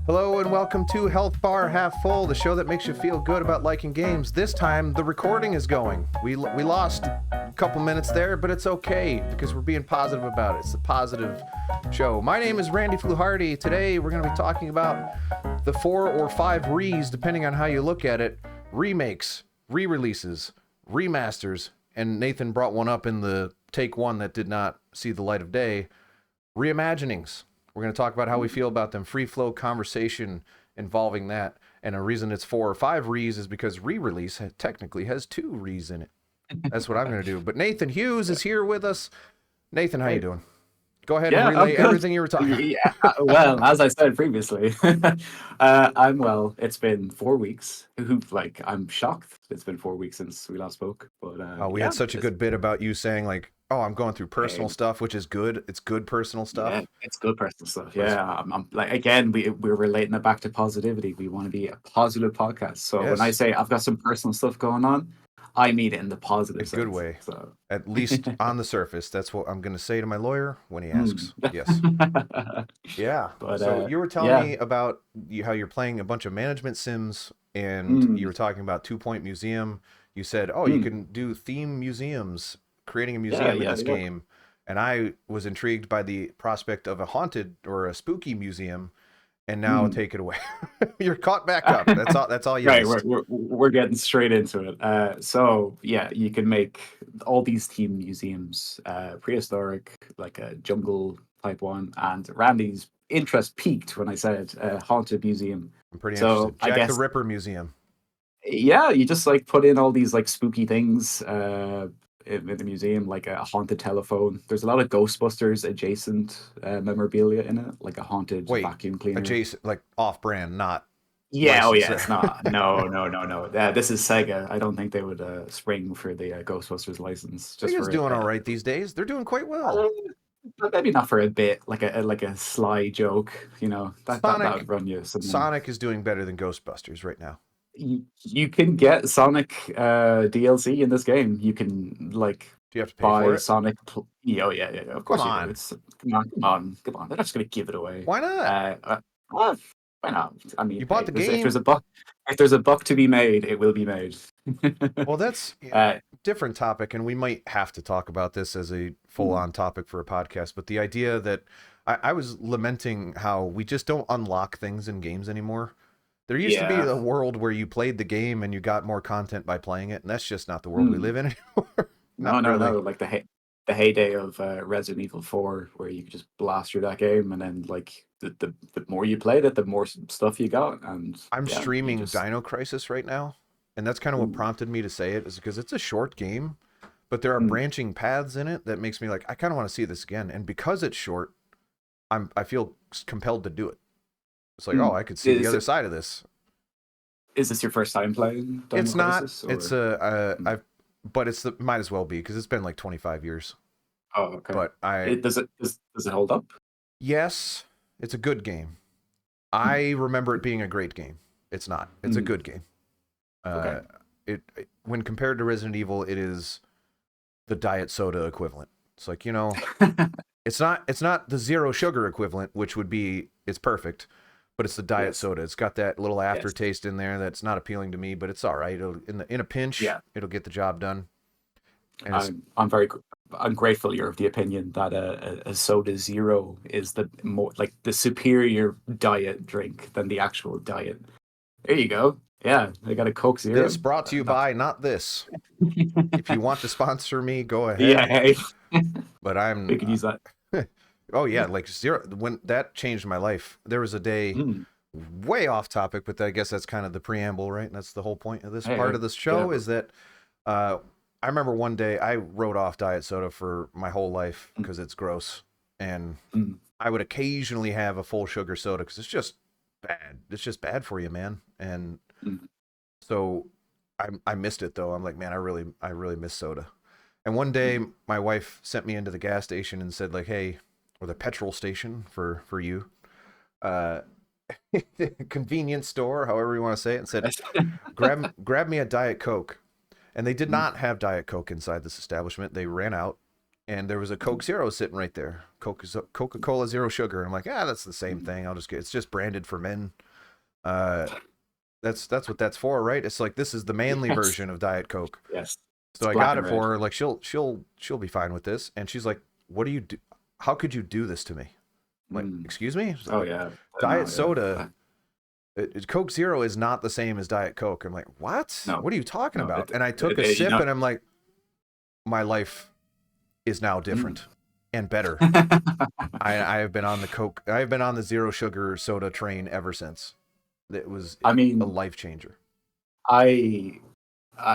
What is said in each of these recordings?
Hello and welcome to Health Bar Half Full, the show that makes you feel good about liking games. This time, the recording is going. We lost a couple minutes there, but it's okay because we're being positive about it. It's a positive show. My name is Randy Fluharty. Today, we're going to be talking about the 4 or 5 re's, depending on how you look at it. Remakes, re-releases, remasters, and Nathan brought one up in the take one that did not see the light of day. Reimaginings. We're going to talk about how we feel about them. Free flow conversation involving that. And a reason it's 4 or 5 re's is because re-release technically has 2 re's in it. That's what I'm going to do. But Nathan Hughes is here with us. Nathan, how you doing? Go ahead and relay everything you were talking about. Yeah, well, as I said previously, I'm well. It's been 4 weeks. I'm shocked. It's been 4 weeks since we last spoke. But we had such a good bit about you saying like, "Oh, I'm going through personal stuff," which is good. It's good personal stuff. Yeah, it's good personal stuff. Yeah, I'm like again, we're relating it back to positivity. We want to be a positive podcast. So when I say I've got some personal stuff going on, I mean it in the positive sense. Good way. So. At least on the surface. That's what I'm going to say to my lawyer when he asks. Yes. Yeah. But, so you were telling me about how you're playing a bunch of management sims, and you were talking about 2 Point Museum. You said, you can do theme museums, creating a museum in this game. And I was intrigued by the prospect of a haunted or a spooky museum. And now take it away. You're caught back up. That's all you right. We're getting straight into it. So yeah, you can make all these theme museums, prehistoric, like a jungle type one. And Randy's interest peaked when I said haunted museum. I'm pretty interested. Jack the Ripper museum. Yeah, you just like put in all these like spooky things in the museum, like a haunted telephone. There's a lot of Ghostbusters adjacent memorabilia in it, like a haunted vacuum cleaner. Adjacent, like off-brand, not. Yeah, it's not. No. This is Sega. I don't think they would spring for the Ghostbusters license. Sega's doing all right these days. They're doing quite well. Maybe not for a bit, like a sly joke, you know. That would run you. Sonic is doing better than Ghostbusters right now. You can get Sonic DLC in this game. You can do you have to pay for it? Sonic. Yeah. Of course. Come on. They're not just gonna give it away. Why not? Why not? I mean, you bought the game. If there's a buck to be made, it will be made. Well, that's a different topic, and we might have to talk about this as a full-on topic for a podcast. But the idea that I was lamenting how we just don't unlock things in games anymore. There used to be a world where you played the game and you got more content by playing it, and that's just not the world we live in anymore. No. Like the heyday of Resident Evil 4, where you could just blast through that game, and then like the more you played it, the more stuff you got. And I'm streaming Dino Crisis right now, and that's kind of what prompted me to say it, is because it's a short game, but there are branching paths in it that makes me like, I kind of want to see this again. And because it's short, I feel compelled to do it. It's like, I could see the other side of this. Is this your first time playing Dino It's Crisis, not. It's but it's might as well be, because it's been like 25 years. Oh, okay. But does it hold up? Yes, it's a good game. I remember it being a great game. It's not. It's a good game. Okay. When compared to Resident Evil, it is the diet soda equivalent. It's like, it's not the zero sugar equivalent, which would be it's perfect. But it's the diet soda. It's got that little aftertaste in there that's not appealing to me, but it's all right. In a pinch, it'll get the job done. And I'm grateful you're of the opinion that a soda zero is the more like the superior diet drink than the actual diet. There you go. Yeah, I got a Coke Zero. This brought to you by not this. If you want to sponsor me, go ahead. Yeah, but we could use that. Oh yeah, like zero. When that changed my life, there was a day, way off topic, but I guess that's kind of the preamble, right? And that's the whole point of this part of this show is that I remember one day I wrote off diet soda for my whole life because it's gross, and I would occasionally have a full sugar soda because it's just bad. It's just bad for you, man. And so I missed it though. I'm like, man, I really miss soda. And one day my wife sent me into the gas station and said like, hey. Or the petrol station for you, convenience store, however you want to say it, and said, grab me a Diet Coke. And they did not have Diet Coke inside this establishment. They ran out. and there was a Coke Zero sitting right there. Coca-Cola Zero Sugar. I'm like, that's the same thing. I'll just get. It's just branded for men. Uh, that's what that's for, right? It's like this is the manly Yes. version of Diet Coke. Yes. So It's I black got and it red. for her. Like she'll be fine with this. And she's like, "What do you do? How could you do this to me?" I'm like, Mm. excuse me? Oh yeah. Diet No, yeah. soda. Coke Zero is not the same as Diet Coke. I'm like, what? No. What are you talking No. about? And I took a sip, and I'm like, my life is now different and better. I have been on the Coke. I've been on the zero sugar soda train ever since. It was I a mean, life changer. I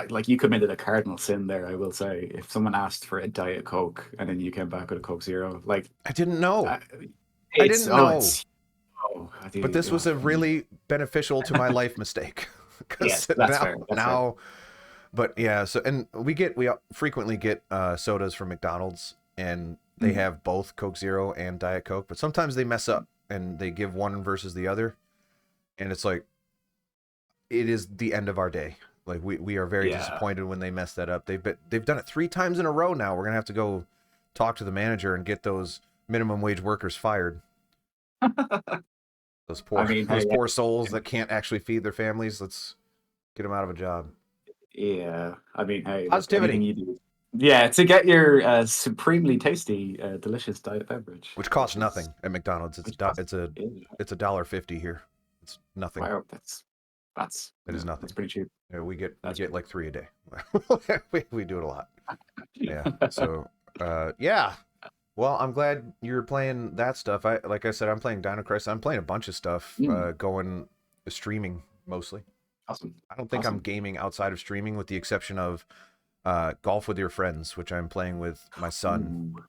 like you committed a cardinal sin there. I will say, if someone asked for a Diet Coke and then you came back with a Coke Zero, like I didn't know. uh, I it's didn't know. But this was a I mean, really beneficial to my life mistake. Because yes, that's fair. That's fair. now, but yeah. So and we frequently get sodas from McDonald's, and they have both Coke Zero and Diet Coke. But sometimes they mess up and they give one versus the other, and it's like it is the end of our day. Like we are very disappointed when they mess that up. They've done it 3 times in a row now. We're gonna have to go talk to the manager and get those minimum wage workers fired. Those poor, I mean, those hey, poor souls that can't actually feed their families. Let's get them out of a job. yeah. I mean, hey, look, Positivity, anything you do, yeah, to get your supremely tasty, delicious diet beverage, which costs nothing at McDonald's. which costs, It's a yeah. it's $1.50 here. It's nothing. Wow, It is nothing. that's pretty cheap. Yeah, we get That's like 3 a day. we do it a lot. Yeah. So yeah. Well, I'm glad you're playing that stuff. Like I said, I'm playing Dino Crisis. I'm playing a bunch of stuff, going streaming mostly. Awesome. I don't think I'm gaming outside of streaming, with the exception of Golf with Your Friends, which I'm playing with my son. Ooh,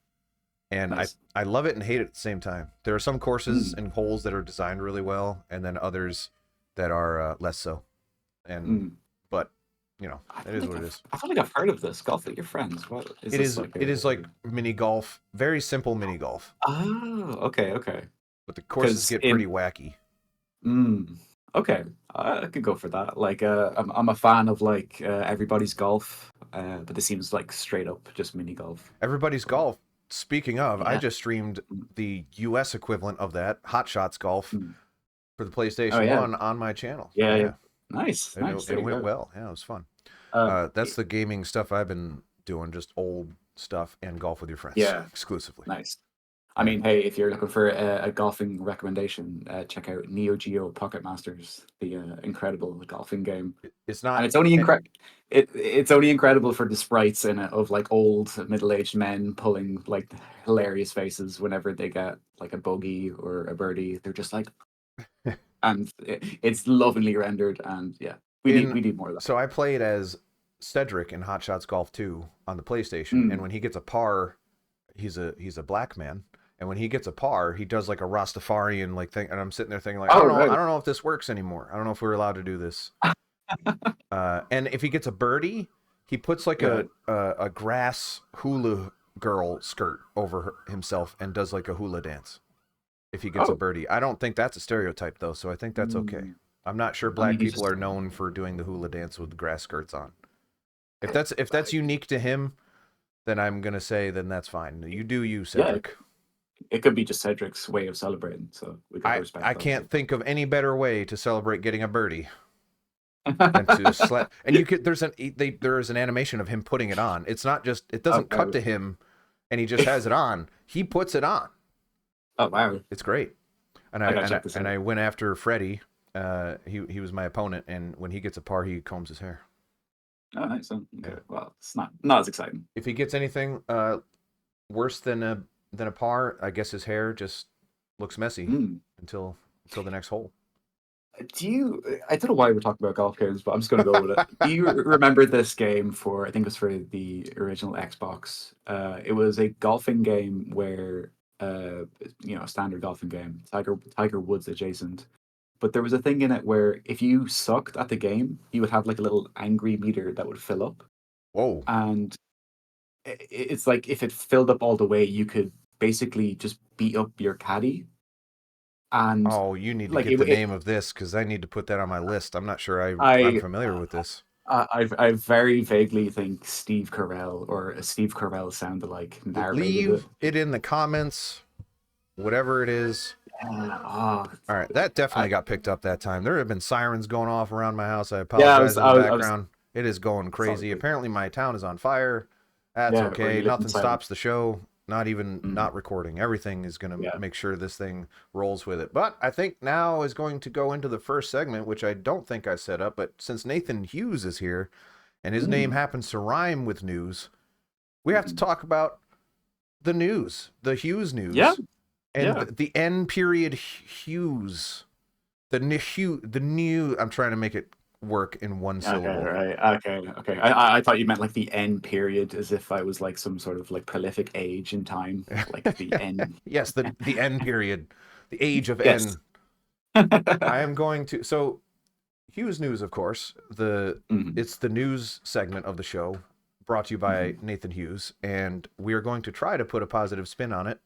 And nice. I love it and hate it at the same time. There are some courses and holes that are designed really well, and then others that are less so. And but you know, it is what it is. I feel like I've heard of this. Golf with your friends. What is this like? It is like mini golf, very simple mini golf. Oh, okay, okay. But the courses get pretty wacky. Okay, I could go for that. Like, I'm a fan of like Everybody's Golf, but this seems like straight up just mini golf. Everybody's Golf. Speaking of, I Yeah. just streamed the US equivalent of that, Hot Shots Golf, for the Oh, PlayStation yeah. 1 on my channel. Yeah. Nice, And nice. it went well. Yeah, it was fun. That's the gaming stuff I've been doing, just old stuff and Golf with Your Friends. Yeah. Exclusively. Nice. I mean, hey, if you're looking for a golfing recommendation, check out Neo Geo Pocket Masters, the incredible golfing game. It's not, And it's only it's only incredible for the sprites in it of like old middle-aged men pulling like hilarious faces whenever they get like a bogey or a birdie. They're just like, and it's lovingly rendered. And yeah, we need more of that. So I played as Cedric in Hot Shots Golf 2 on the PlayStation, and when he gets a par, he's a black man. And when he gets a par, he does like a Rastafarian like thing, and I'm sitting there thinking like, I don't know if this works anymore. I don't know if we're allowed to do this. And if he gets a birdie, he puts like a grass hula girl skirt over himself and does like a hula dance. If he gets a birdie, I don't think that's a stereotype though, so I think that's okay. I'm not sure black people are known for doing the hula dance with grass skirts on. If that's unique to him, then I'm gonna say then that's fine. You do you, Cedric. Yeah. It could be just Cedric's way of celebrating, so we can respect I that. can't think of any better way to celebrate getting a birdie than to slap. And you could there is an animation of him putting it on. It's not just, it doesn't cut to him and he just has it on. He puts it on. Oh wow, it's great. And I went after Freddie. He was my opponent, and when he gets a par, he combs his hair. Oh, nice. Okay. Well, it's not as exciting. If he gets anything worse than a par, I guess his hair just looks messy until the next hole. I don't know why we're talking about golf games, but I'm just going to go with it. Do you remember this game I think it was for the original Xbox? It was a golfing game where, a standard golfing game, Tiger Woods adjacent. But there was a thing in it where if you sucked at the game, you would have like a little angry meter that would fill up. Whoa. And it's like if it filled up all the way, you could basically just beat up your caddy. And you need to get the name of this, because I need to put that on my list. I'm not sure I'm familiar with this. I very vaguely think Steve Carell or a Steve Carell sound-alike narrated it. Leave it in the comments, whatever it is. Yeah, All right, that definitely got picked up that time. There have been sirens going off around my house. I yeah, apologize in the I was background. It is going sorry. crazy. Apparently, my town is on fire. That's Yeah, or okay. you live in Nothing silence. stops the show. Not even Mm, not recording. Everything is going to yeah. make sure this thing rolls with it. But I think now is going to go into the first segment, which I don't think I set up. But since Nathan Hughes is here, and his name Mm, happens to rhyme with news, we have to mm. talk about the news, the Hughes Yeah, news, and yeah. the N period Hughes. The new. I'm trying to make it work in one Okay, syllable. right. Okay. I thought you meant like the end period, as if I was like some sort of like prolific age in time, like the end. Yes, the N period, the age of Yes. N. I am going to. So Hughes News, of course. Mhm, It's the news segment of the show, brought to you by mhm. Nathan Hughes, and we are going to try to put a positive spin on it.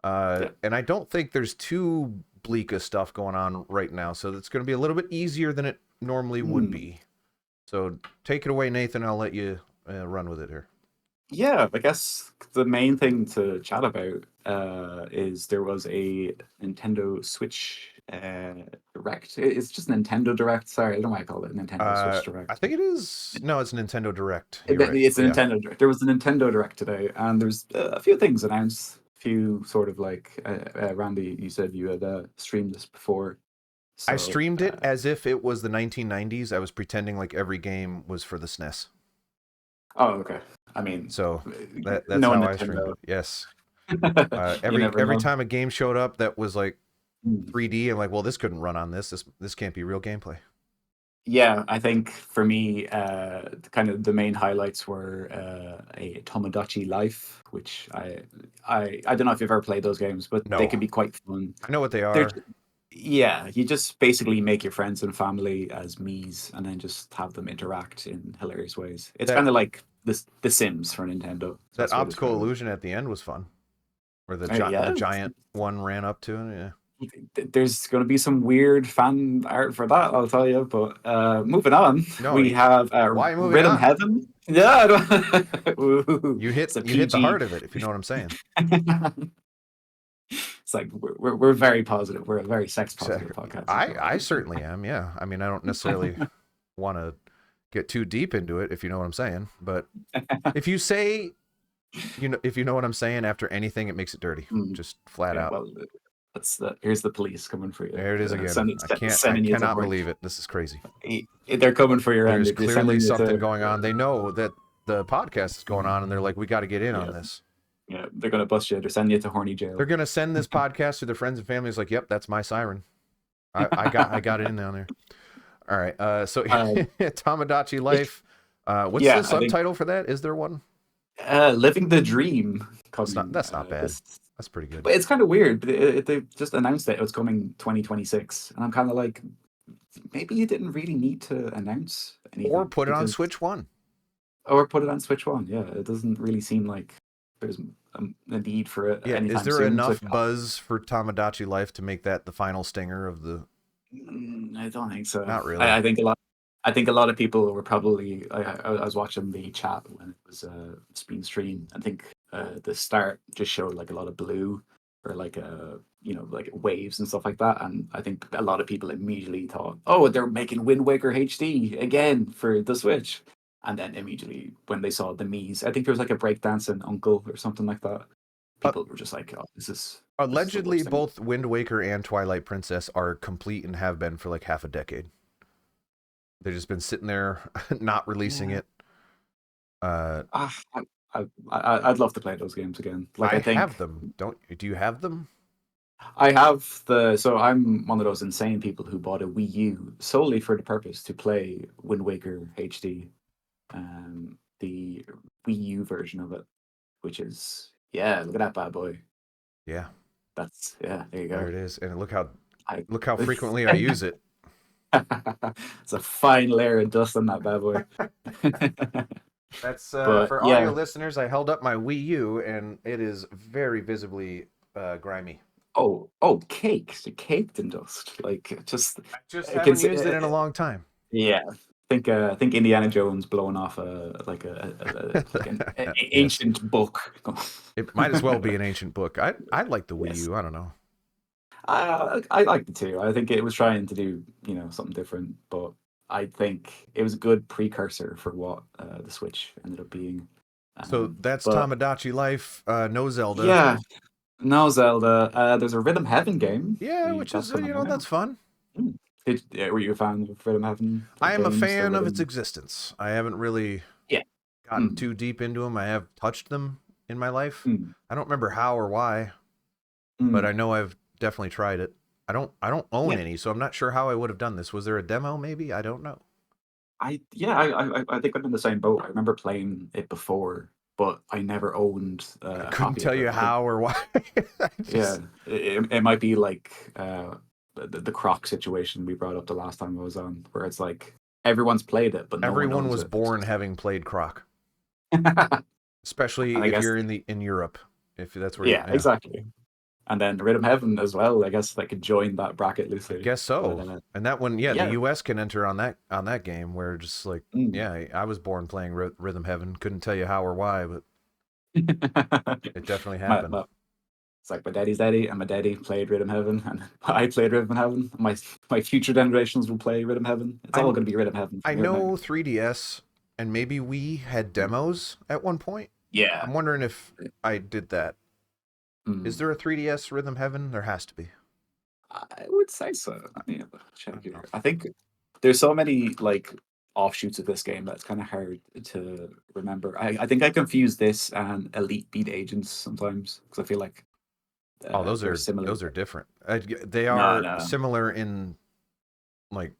Yeah. And I don't think there's too bleak of stuff going on right now, so it's going to be a little bit easier than it normally would Mm. be. So take it away, Nathan. I'll let you run with it here. Yeah, I guess the main thing to chat about is there was a Nintendo Switch Direct. It's just Nintendo Direct. Sorry, I don't know why I call it Nintendo Switch I Direct. think it is. No, it's Nintendo Direct. You're right. It's a Yeah. Nintendo Direct. There was a Nintendo Direct today, and there's a few things announced. A few sort of like Randy, you said you had streamed this before, I so streamed it as if it was the 1990s. I was pretending like every game was for the SNES. oh okay. I mean, So that's no how I streamed Nintendo. it. Yes. You never Every know. time a game showed up that was like Mm. 3D, I'm like, well, this couldn't run on this. This can't be real gameplay. Yeah, I think for me, kind of the main highlights were a Tomodachi Life, which I don't know if you've ever played those games, but they No, can be quite fun. I know what they They're are. yeah, you just basically make your friends and family as Mii's, and then just have them interact in hilarious ways. It's That kind of like The Sims for Nintendo. So that that's what I optical describe it. illusion at the end was fun, where the Yeah, giant one ran up to it. Yeah. there's going to be some weird fan art for that, I'll tell you. But moving on, No, we have why moving Rhythm on? Heaven. Yeah, I don't- Ooh, it's a You hit the PG. heart of it, if you know what I'm saying. It's like we're very positive. We're a very sex positive Exactly. podcast as well. I certainly am. Yeah. I mean, I don't necessarily want to get too deep into it, if you know what I'm saying. But if you say, if you know what I'm saying, after anything, it makes it dirty, Mm, just flat yeah, out. well, here's the police coming for you. There it is again. I Sending you to cannot horn. believe it. This is crazy. They're coming for your end. There's They're clearly sending you something to. going on. They know that the podcast is going on, and they're like, we got to get in on Yeah, this. yeah. They're gonna bust you. They're sending you to horny jail. They're gonna send this podcast to their friends and families. Like, yep, that's my siren. I got it in down there. All right. So Um, Tamagotchi it- Life. What's the yeah, I think subtitle for that? Is there one? living the dream coming. That's not bad. This, That's pretty good. but it's kind of weird. They just announced that it was coming 2026, and I'm kind of like, maybe you didn't really need to announce Or anything put it on because, Switch One. or put it on Switch One. Yeah, it doesn't really seem like there's a need for it Yeah. Is anytime there soon. So enough buzz for Tamagotchi Life to make that the final stinger of the? I don't think so. Not really. I think a lot. I think a lot of people were probably. I was watching the chat when it was being streamed. I think the start just showed like a lot of blue or like like waves and stuff like that. And I think a lot of people immediately thought, oh, they're making Wind Waker HD again for the Switch. And then immediately when they saw the Mii's, I think there was like a breakdancing uncle or something like that. Uh, People were just like, oh, this is the Allegedly, worst thing. both Wind Waker and Twilight Princess are complete and have been for like half a decade. They've just been sitting there, not releasing Yeah. it. Uh, Ah, I'd love to play those games again. Like I I have think them. Do you have them? I have so I'm one of those insane people who bought a Wii U solely for the purpose to play Wind Waker HD, the Wii U version of it, which is yeah, look at that bad boy. Yeah, That's yeah, there you there go. it is. And I, look how frequently I use it. it's a fine layer of dust on that bad boy. That's But for audio yeah, listeners. I held up my Wii U, and it is very visibly grimy. caked in dust. Like just I just I can haven't see. used it in a long time. Yeah, think Indiana Jones blowing off an Yes. ancient book. It might as well be an ancient book. I like the Wii Yes. U. I don't know. I liked it too. I think it was trying to do, something different, but I think it was a good precursor for what the Switch ended up being. So that's But Tamagotchi Life. No Zelda. yeah, no Zelda. There's a Rhythm Heaven game. Yeah, which That's is coming out that's now. fun. Were you a fan of Rhythm Heaven, the I am a games, the fan of its Rhythm? existence. I haven't really Yeah. gotten Mm, too deep into them. I have touched them in my life. mm, I don't remember how or why, but I mm. know I've definitely tried it. I don't own Yeah, any, so I'm not sure how I would have done this. Was there a demo maybe? I don't know. I think I'm in the same boat. I remember playing it before, but I never owned I a couldn't copy of tell it. you I think, how or why. I yeah, just it might be like the Croc situation we brought up the last time I was on, where it's like everyone's played it, but no one everyone owns was it. It's born just having played Croc, and especially I if guess, you're in Europe. If that's where you, yeah, yeah. exactly. And then Rhythm Heaven as well. I guess they could join that bracket I loosely. guess But so. And that one, yeah, the yeah. U.S. can enter on that game. Where just like, Mm. yeah, I was born playing Rhythm Heaven. Couldn't tell you how or why, but it definitely my, happened. my, it's like my daddy's daddy and my daddy played Rhythm Heaven and I played Rhythm Heaven. My future generations will play Rhythm Heaven. It's all I going to be Rhythm Heaven I from here on out. know 3DS and maybe we had demos at one point. Yeah. I'm wondering if I did that. Is Mm. there a 3DS Rhythm Heaven? There has to be. I would say so. Let me have a I check don't know. here. I think there's so many like offshoots of this game that it's kind of hard to remember. I think I confuse this and Elite Beat Agents sometimes because I feel like Oh, they're similar. those are different. They No, are no. similar in like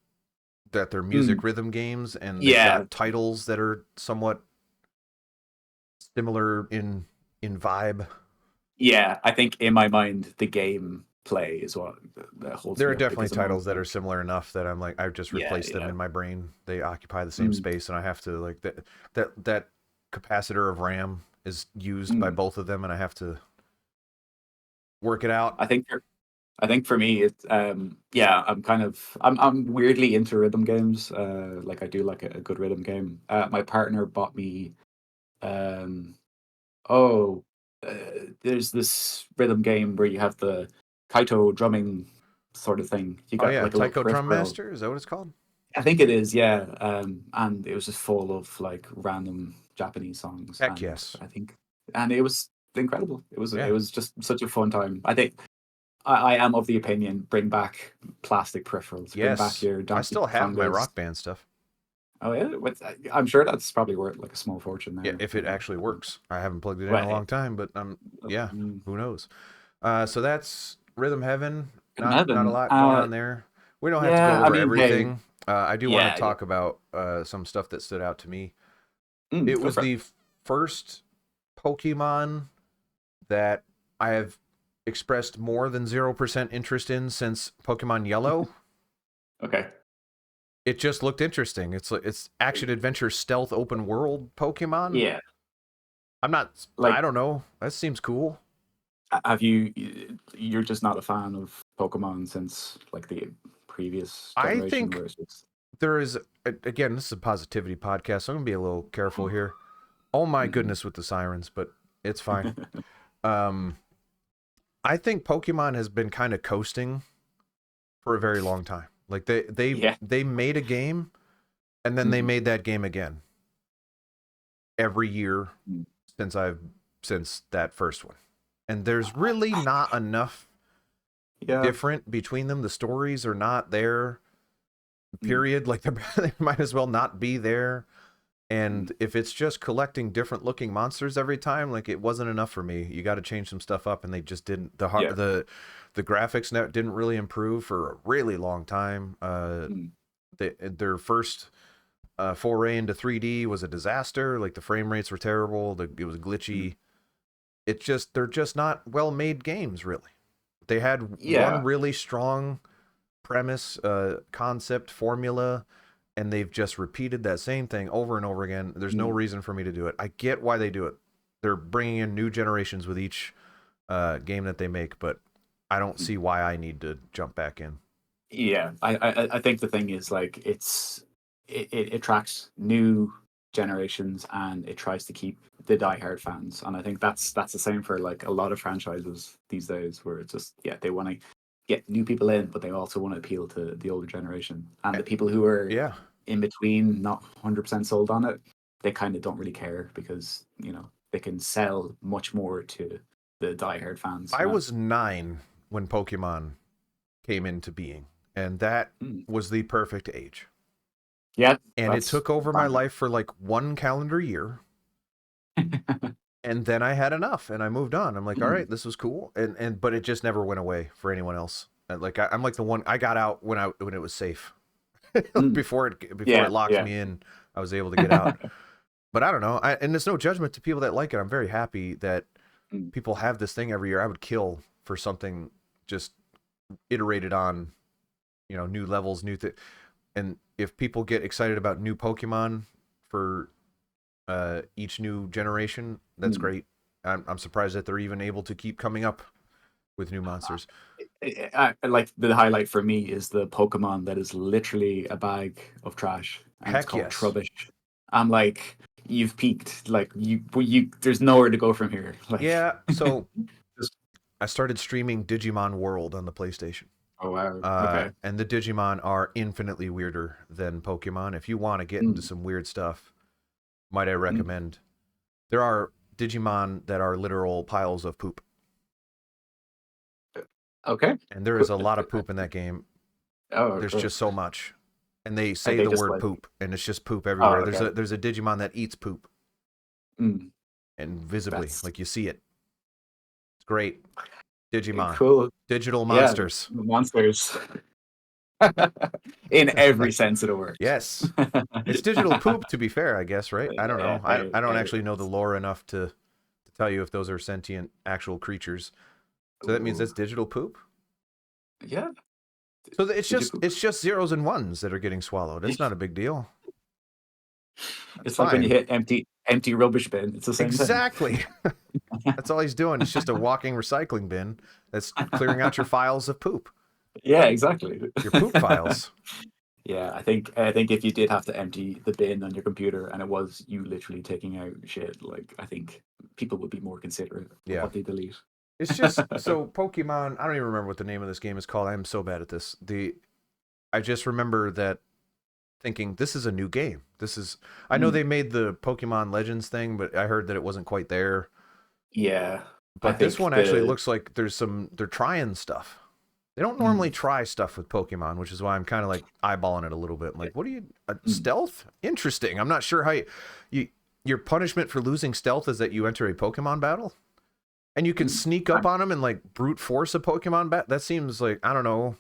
that they're Mm. music rhythm games and they've Yeah, got titles that are somewhat similar in vibe. yeah. I think in my mind, the game play is what that holds There me are up definitely because I know, titles that are like, similar enough that I'm like I've just yeah, replaced them yeah. in my brain. They occupy the same Mm, space and I have to like that capacitor of RAM is used by mm. both of them and I have to work it out. I think I think for me, it's yeah, I'm weirdly into rhythm games. Like I do like a good rhythm game. My partner bought me um oh there's this rhythm game where you have the kaito drumming sort of thing. You Oh got yeah, like a little Taiko Drum peripheral. Master, is that what it's called? I think it is, yeah. And it was just full of like random Japanese songs, Heck and yes. I think, and it was incredible. It Yeah. was just such a fun time. I think I am of the opinion, bring back plastic peripherals, bring back Yes. your I Donkey still have my Kongas. Rock Band stuff. Oh yeah, I'm sure that's probably worth like a small fortune Yeah, there. if it actually works. I haven't plugged it in a Well, long time, but yeah, mm, who knows? So that's Rhythm Heaven. Rhythm Not a Heaven. lot going on there. We don't have to go Yeah, I over mean, hey, everything. I do want to yeah, yeah. talk about some stuff that stood out to me. Mm, It go was for it. the first Pokemon that I have expressed more than 0% interest in since Pokemon Yellow. Okay. It just looked interesting. It's action adventure stealth open world Pokemon. Yeah, I like don't know. That seems cool. have you? You're just not a fan of Pokemon since like the previous I generation, think where it's just. there is again, this is a positivity podcast, so I'm gonna be a little careful here. Oh my Mhm. goodness with the sirens, but it's fine. Um, I think Pokemon has been kind of coasting for a very long time. Like Yeah. they made a game and then they Mhm. made that game again every year Mm. since that first one. And there's really not enough Yeah. different between them. The stories are not there. Mm. Period. Like they might as well not be there. Mm. And if it's just collecting different looking monsters every time, like it wasn't enough for me. You got to change some stuff up, and they just didn't. Yeah. The graphics didn't really improve for a really long time. Mm. Their first foray into 3D was a disaster. Like the frame rates were terrible. It was Mm. glitchy. They're just not well made games, really. They had one Yeah. really strong premise, concept, formula, and they've just repeated that same thing over and over again. There's no Mm. reason for me to do it. I get why they do it. They're bringing in new generations with each game that they make, but I don't Mm. see why I need to jump back in. Yeah. I think the thing is like it attracts new generations and it tries to keep the diehard fans. And I think that's the same for like a lot of franchises these days, where it's just they want to get new people in, but they also want to appeal to the older generation and the people who are Yeah. in between, not 100% sold on it. They kind of don't really care because they can sell much more to the diehard fans. I was 9 when Pokemon came into being, and that was the perfect age. Yeah. And it took over my life for like 1 calendar year. And then I had enough and I moved on. I'm like, all right, this was cool. But it just never went away for anyone else. And like I'm like the one, I got out when it was safe. before it locked me in, I was able to get out. But I don't know. And there's no judgment to people that like it. I'm very happy that people have this thing every year. I would kill for something just iterated on, new levels, and if people get excited about new Pokemon for each new generation, that's great. I'm surprised that they're even able to keep coming up with new monsters. Like the highlight for me is the Pokemon that is literally a bag of trash, and Heck it's called yes. Trubbish. I'm like, you've peaked. Like you, there's nowhere to go from here. Like, yeah. So I started streaming Digimon World on the PlayStation. Oh wow. Okay. And the Digimon are infinitely weirder than Pokemon. If you want to get into some weird stuff, might I recommend? There are Digimon that are literal piles of poop. Okay. And there is a lot of poop in that game. Oh, there's cool. just so much. And they say the word poop, and it's just poop everywhere. Oh, okay. There's a Digimon that eats poop. And visibly, like you see it. It's great. Digimon. Cool. Digital monsters. Yeah, monsters. In every sense of the word. Yes. It's digital poop, to be fair, I guess, right? I don't know. I don't actually know the lore enough to tell you if those are sentient actual creatures. So that means that's digital poop? Yeah. So it's just zeros and ones that are getting swallowed. It's not a big deal. It's like when you hit empty rubbish bin. It's the same thing. Exactly. That's all he's doing. It's just a walking recycling bin that's clearing out your files of poop. Yeah, exactly. Your poop files. Yeah, I think if you did have to empty the bin on your computer and it was you literally taking out shit, like I think people would be more considerate of what they delete. It's just so Pokemon. I don't even remember what the name of this game is called. I'm so bad at this. I just remember that thinking this is a new game. I know they made the Pokemon Legends thing, but I heard that it wasn't quite there. Yeah, but this one actually looks like they're trying stuff. They don't normally try stuff with Pokemon, which is why I'm kind of like eyeballing it a little bit. I'm like, what are you stealth? Interesting. I'm not sure how your punishment for losing stealth is that you enter a Pokemon battle. And you can sneak up on them and like brute force a Pokemon bat. That seems like I don't know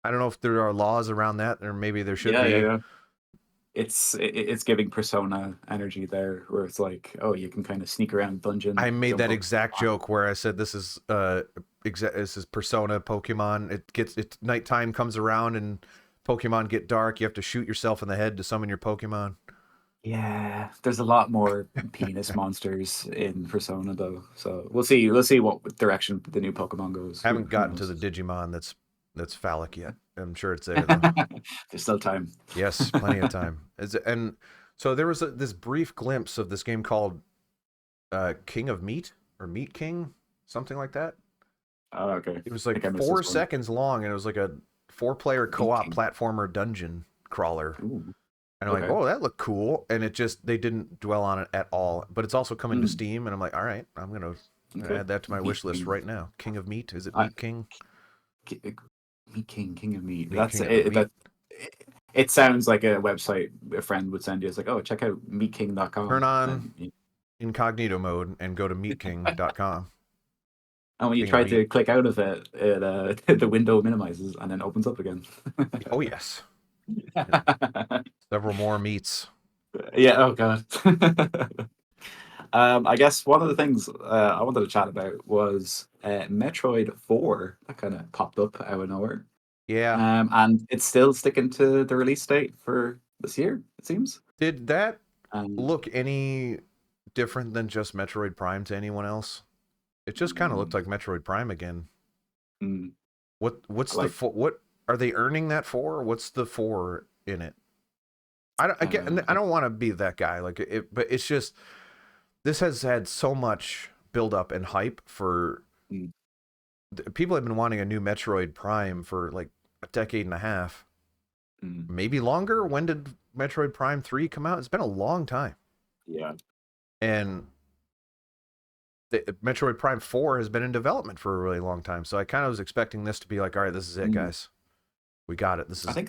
if there are laws around that, or maybe there should be. Yeah. It's giving Persona energy there, where it's like, oh, you can kind of sneak around dungeon. I made that exact joke where I said this is Persona Pokemon. Nighttime comes around and Pokemon get dark. You have to shoot yourself in the head to summon your Pokemon. Yeah, there's a lot more penis monsters in Persona though, so we'll see. Let's see what direction the new Pokemon goes. Haven't gotten to the Digimon that's phallic yet. I'm sure it's there though. There's still time. Yes, plenty of time. And so there was this brief glimpse of this game called King of Meat or Meat King, something like that. Oh, okay. It was like 4 seconds long, and it was like a 4-player co-op platformer dungeon crawler. Ooh. And I'm like, oh, that looked cool. And they didn't dwell on it at all. But it's also coming to Steam, and I'm like, all right, I'm gonna add that to my wish list right now. King of Meat? Is it Meat King? Meat King, King of Meat. That's it. It sounds like a website a friend would send you. It's like, oh, check out meatking.com. Turn on incognito mode and go to meatking.com. And when you try to click out of it, the window minimizes and then opens up again. Oh, yes. Several more meats. Yeah, oh god. I guess one of the things I wanted to chat about was Metroid 4 that kind of popped up out of nowhere. Yeah. And it's still sticking to the release date for this year, it seems. Did that look any different than just Metroid Prime to anyone else? It just kind of looked like Metroid Prime again. What's what are they earning that for? What's the 4 in it? I don't want to be that guy. Like it, but it's just this has had so much build up and hype for Mm, people have been wanting a new Metroid Prime for like a decade and a half, mm, maybe longer. When did Metroid Prime 3 come out? It's been a long time. yeah. And Metroid Prime 4 has been in development for a really long time. So I kind of was expecting this to be like, all right, this is it, Mm. guys. We got it. This I is think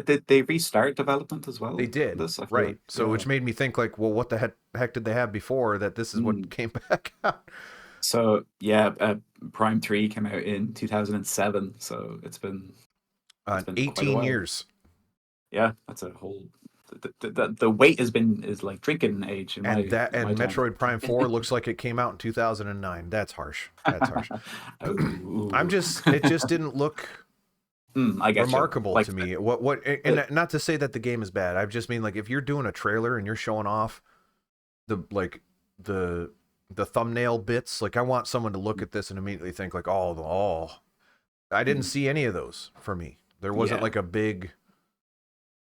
did they restart development as they well for did. this? I feel Right. like, So yeah. which made me think like, well, what the heck did they have before that this is what Mm. came back out? So yeah, Prime 3 came out in 2007, so it's been quite a 18 while. years. Yeah, that's a whole the wait is like drinking age in And my time. Metroid Prime 4 looks like it came out in 2009. That's harsh. That's harsh. Ooh. It just didn't look I get you. remarkable Like to me. What the, and not to say that the game is bad. I just mean like if you're doing a trailer and you're showing off the like the the thumbnail bits, like I want someone to look at this and immediately think like, oh, I didn't mm, see any of those for me. There wasn't yeah. like a big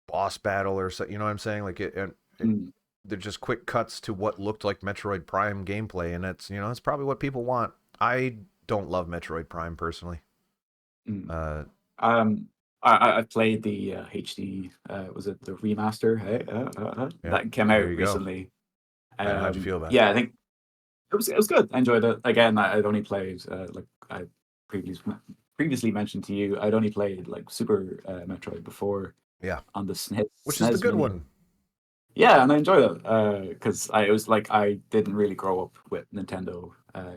boss battle or so, you know what I'm saying? Like Mm, they're just quick cuts to what looked like Metroid Prime gameplay, and it's probably what people want. I don't love Metroid Prime personally. mm. Uh, Um, I played the HD. Was it the remaster? Hey, yeah, that came there out you go. recently. How'd you feel about it? Yeah, I think it was good. I enjoyed it. Again, I'd only played like I previously mentioned to you. I'd only played like Super Metroid before Yeah, on the which is the SNES good Mini. one. Yeah, and I enjoyed it because I it was like I didn't really grow up with Nintendo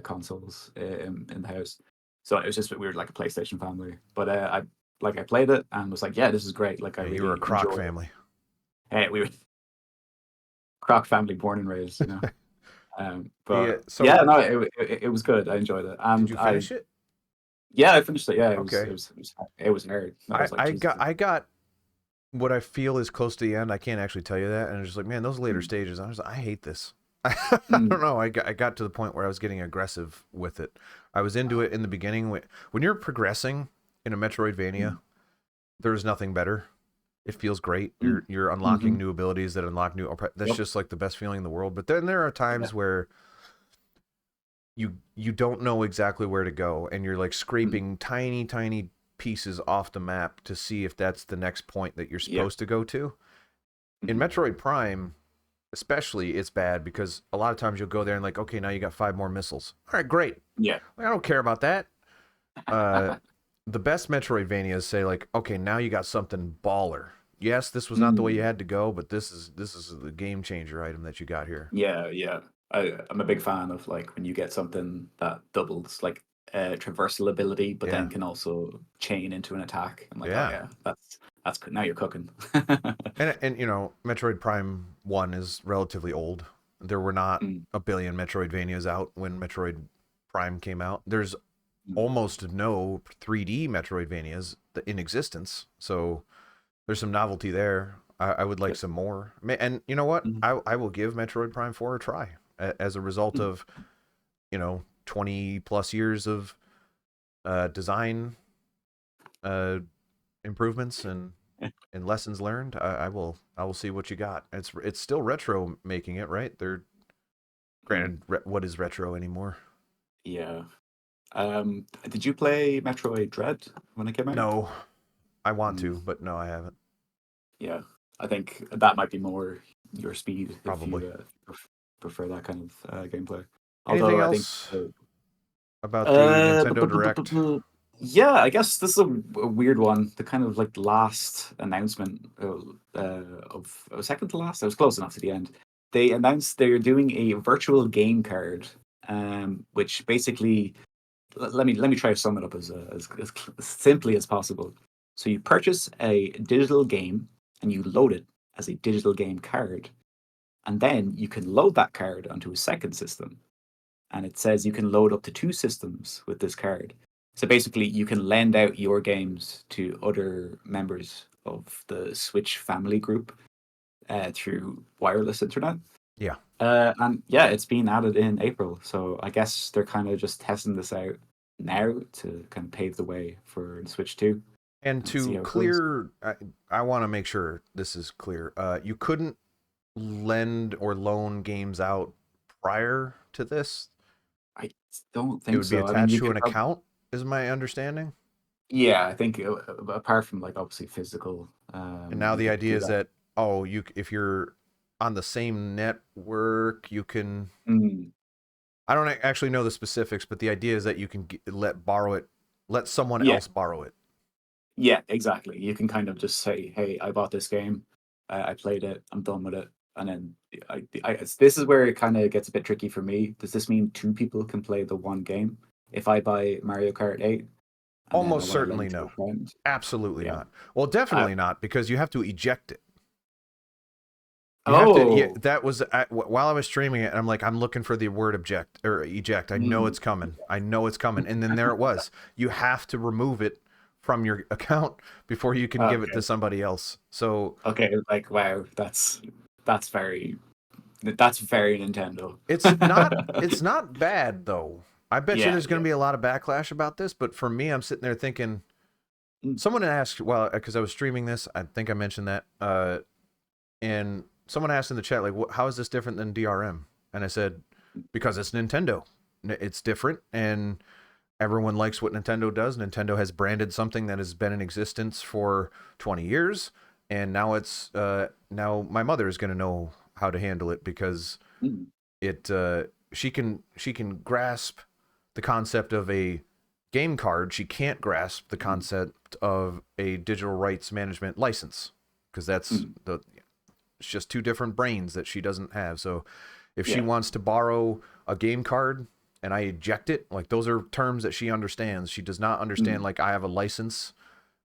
consoles in the house, so it was just we were like a PlayStation family. But I played it and was like, yeah, this is great. Like I Yeah, you were a really Croc enjoyed it. family. Hey, we were Croc family, born and raised, you know. But yeah, So no, it was good. I enjoyed it, did and you finish it? I finished it. Yeah, Okay. it was hard. I was like, Jesus. I got what I feel is close to the end. I can't actually tell you that, and it's just like, man, those later Mm, stages. I hate this. I don't mm, know. I got to the point where I was getting aggressive with it. I was into it in the beginning. When you're progressing in a Metroidvania, mm, there's nothing better. It feels great. mm, You're unlocking mm-hmm. new abilities that unlock new. That's Yep. just like the best feeling in the world. But then there are Yeah. times where you don't know exactly where to go, and you're like Mm, scraping tiny pieces off the map to see if that's the next point that you're yeah. supposed to go to. In Mhm. Metroid Prime, especially, it's bad because a lot of times you'll go there and like, okay, now you got 5 more missiles. All right, great. Yeah. Like, I don't care about that. Uh, the best Metroidvanias say like, okay, now you got something baller. Yes, this was not the way you Mm. had to go, but this is the game changer item that you got here. Yeah, yeah. I'm a big fan of like when you get something that doubles like traversal ability, but Yeah, then can also chain into an attack. I'm like, oh yeah. yeah, that's good. Now you're cooking. And Metroid Prime 1 is relatively old. There were not Mm, a billion Metroidvanias out when Metroid Prime came out. There's mm, almost no 3D Metroidvanias in existence. So there's some novelty there. I would like good. some more. And you know what? Mm, I will give Metroid Prime 4 a try as a result mm, of, 20 plus years of design uh, improvements yeah. and lessons learned. I will see what you got. It's still retro making it, right? They're Mm, granted what is retro anymore? yeah. Did you play Metroid Dread when it came out? No, I want Mm, to, but no, I haven't. yeah. I think that might be more your speed if Probably. you prefer that kind of gameplay. Anything Although I think else about the Nintendo Direct? Yeah, I guess this is a weird one. The kind of like last announcement of second to last. I was close enough to the end. They announced they're doing a virtual game card, which basically let me try to sum it up as simply as possible. So you purchase a digital game and you load it as a digital game card, and then you can load that card onto a second system, and it says you can load up to two systems with this card. So basically, you can lend out your games to other members of the Switch family group through wireless internet. Yeah. And yeah, it's been added in April. So I guess they're kind of just testing this out now to kind of pave the way for the Switch 2. And and see to how it goes. clear, I want to make sure this is clear. You couldn't lend or loan games out prior to this. I don't It think would be so. I mean, attached you to could an account, is my understanding. yeah, I think apart from like obviously physical, And now you the could idea do is that. that, oh, if you're on the same network, you can. Mm, I don't actually know the specifics, but the idea is that you can let someone yeah, else borrow it. yeah, exactly. You can kind of just say, "Hey, I bought this game. I played it. I'm done with it." And then this is where it kind of gets a bit tricky for me. Does this mean two people can play the one game? If I buy Mario Kart 8 and then I Almost want to certainly lend to a no. friend, Absolutely yeah. not. Well, Uh, definitely not, because you have to eject it. You have to. Yeah, oh, that was while I was streaming it. I'm like, I'm looking for the word object or eject. I know mm, it's coming. I know it's coming. And then there it was. You have to remove it from your account before you can give it to okay, somebody else. So okay. Like, wow, that's very that's very Nintendo. it's not bad though. I bet you Yeah, there's going yeah. to be a lot of backlash about this, but for me, I'm sitting there thinking. Mm, Someone asked, well, because I was streaming this. I think I mentioned that. And someone asked in the chat, like, how is this different than DRM? And I said, because it's Nintendo. It's different, and everyone likes what Nintendo does. Nintendo has branded something that has been in existence for 20 years, and now my mother is going to know how to handle it because mm, it she can grasp the concept of a game card. She can't grasp the mm, concept of a digital rights management license because that's mm. the it's just two different brains that she doesn't have. So if she Yeah. wants to borrow a game card and I eject it, like those are terms that she understands. She does not understand Mm, like I have a license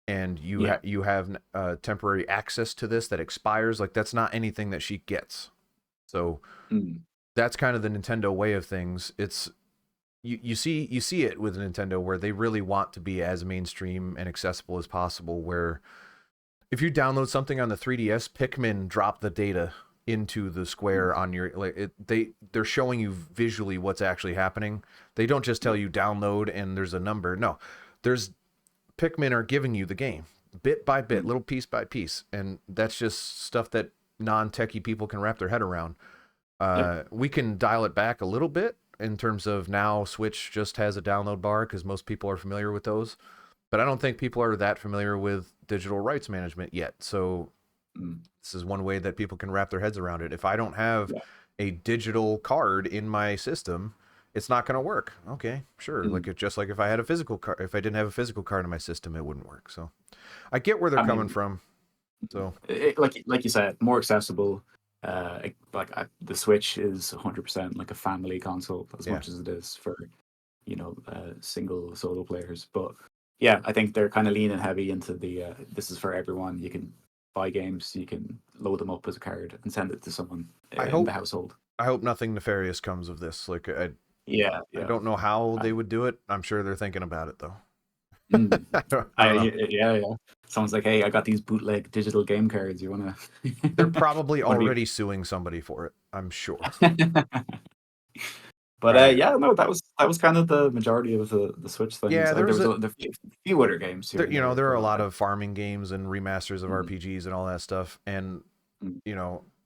and yeah. you have temporary access to this that expires. Like that's not anything that she gets. So Mm, that's kind of the Nintendo way of things. It's you see it with Nintendo where they really want to be as mainstream and accessible as possible. Where if you download something on the 3DS, Pikmin drop the data into the mm, square on your they're showing you visually what's actually happening. They don't just tell yeah. you download and there's a number. No, there's Pikmin are giving you the game bit by bit, Mm, little piece by piece, and that's just stuff that non-techie people can wrap their head around. yeah. We can dial it back a little bit in terms of now Switch just has a download bar because most people are familiar with those. But I don't think people are that familiar with digital rights management yet. So Mm, this is one way that people can wrap their heads around it. If I don't have yeah. a digital card in my system, it's not going to work. Okay, sure. Mm. Just like if I had a physical card, if I didn't have a physical card in my system, it wouldn't work. So I get where they're I coming mean, from. So like you said, more accessible. The Switch is 100% like a family console as yeah, much as it is for single solo players. But yeah, I think they're kind of leaning heavy into the this is for everyone. You can buy games, you can load them up as a card and send it to someone I in the hope household. I hope nothing nefarious comes of this. Like Yeah, I yeah. don't know how I, they would do it. I'm sure they're thinking about it though. mm, I don't know. yeah, yeah. Someone's like, "Hey, I got these bootleg digital game cards. You wanna They're probably want to already suing somebody for it. I'm sure. be?" All But right. yeah, no, that was kind of the majority of the Switch things. Yeah, There there's was a a few other games here there, and there, there are a but lot of farming games and remasters of mm, RPGs and all that stuff. And mm,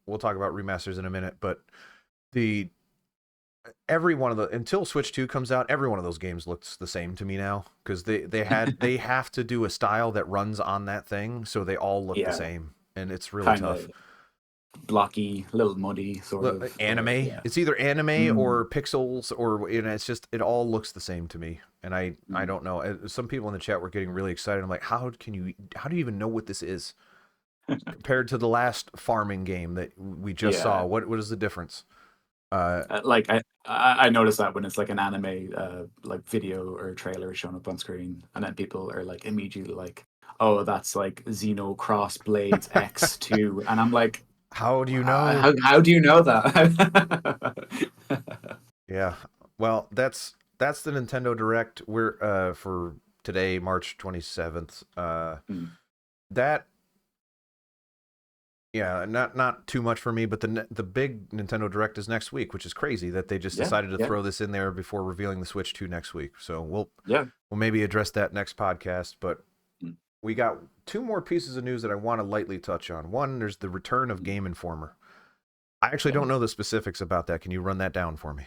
we'll talk about remasters in a minute, but the every one of the until Switch 2 comes out, every one of those games looks the same to me now because they have to do a style that runs on that thing, so they all look the yeah, same, and it's really kind tough. of blocky, a little muddy, sort Look, of. But anime. yeah, It's either anime mm, or pixels, or it's just it all looks the same to me, and I mm. don't know. Some people in the chat were getting really excited. I'm like, how do you even know what this is compared to the last farming game that we just saw? Yeah. What is the difference? Uh, Like I noticed that when it's like an anime like video or trailer showing up on screen, and then people are like immediately like, "Oh, that's like Xeno Cross Blades X2," and I'm like, how do you know? How do you know that?" Yeah. Well, that's the Nintendo Direct. We're for today, March 27th. Mm, That Yeah, not too much for me, but the big Nintendo Direct is next week, which is crazy that they just yeah, decided to yeah, throw this in there before revealing the Switch 2 next week. So we'll yeah. maybe address that next podcast, but we got two more pieces of news that I want to lightly touch on. One, there's the return of Game Informer. I actually Okay. don't know the specifics about that. Can you run that down for me?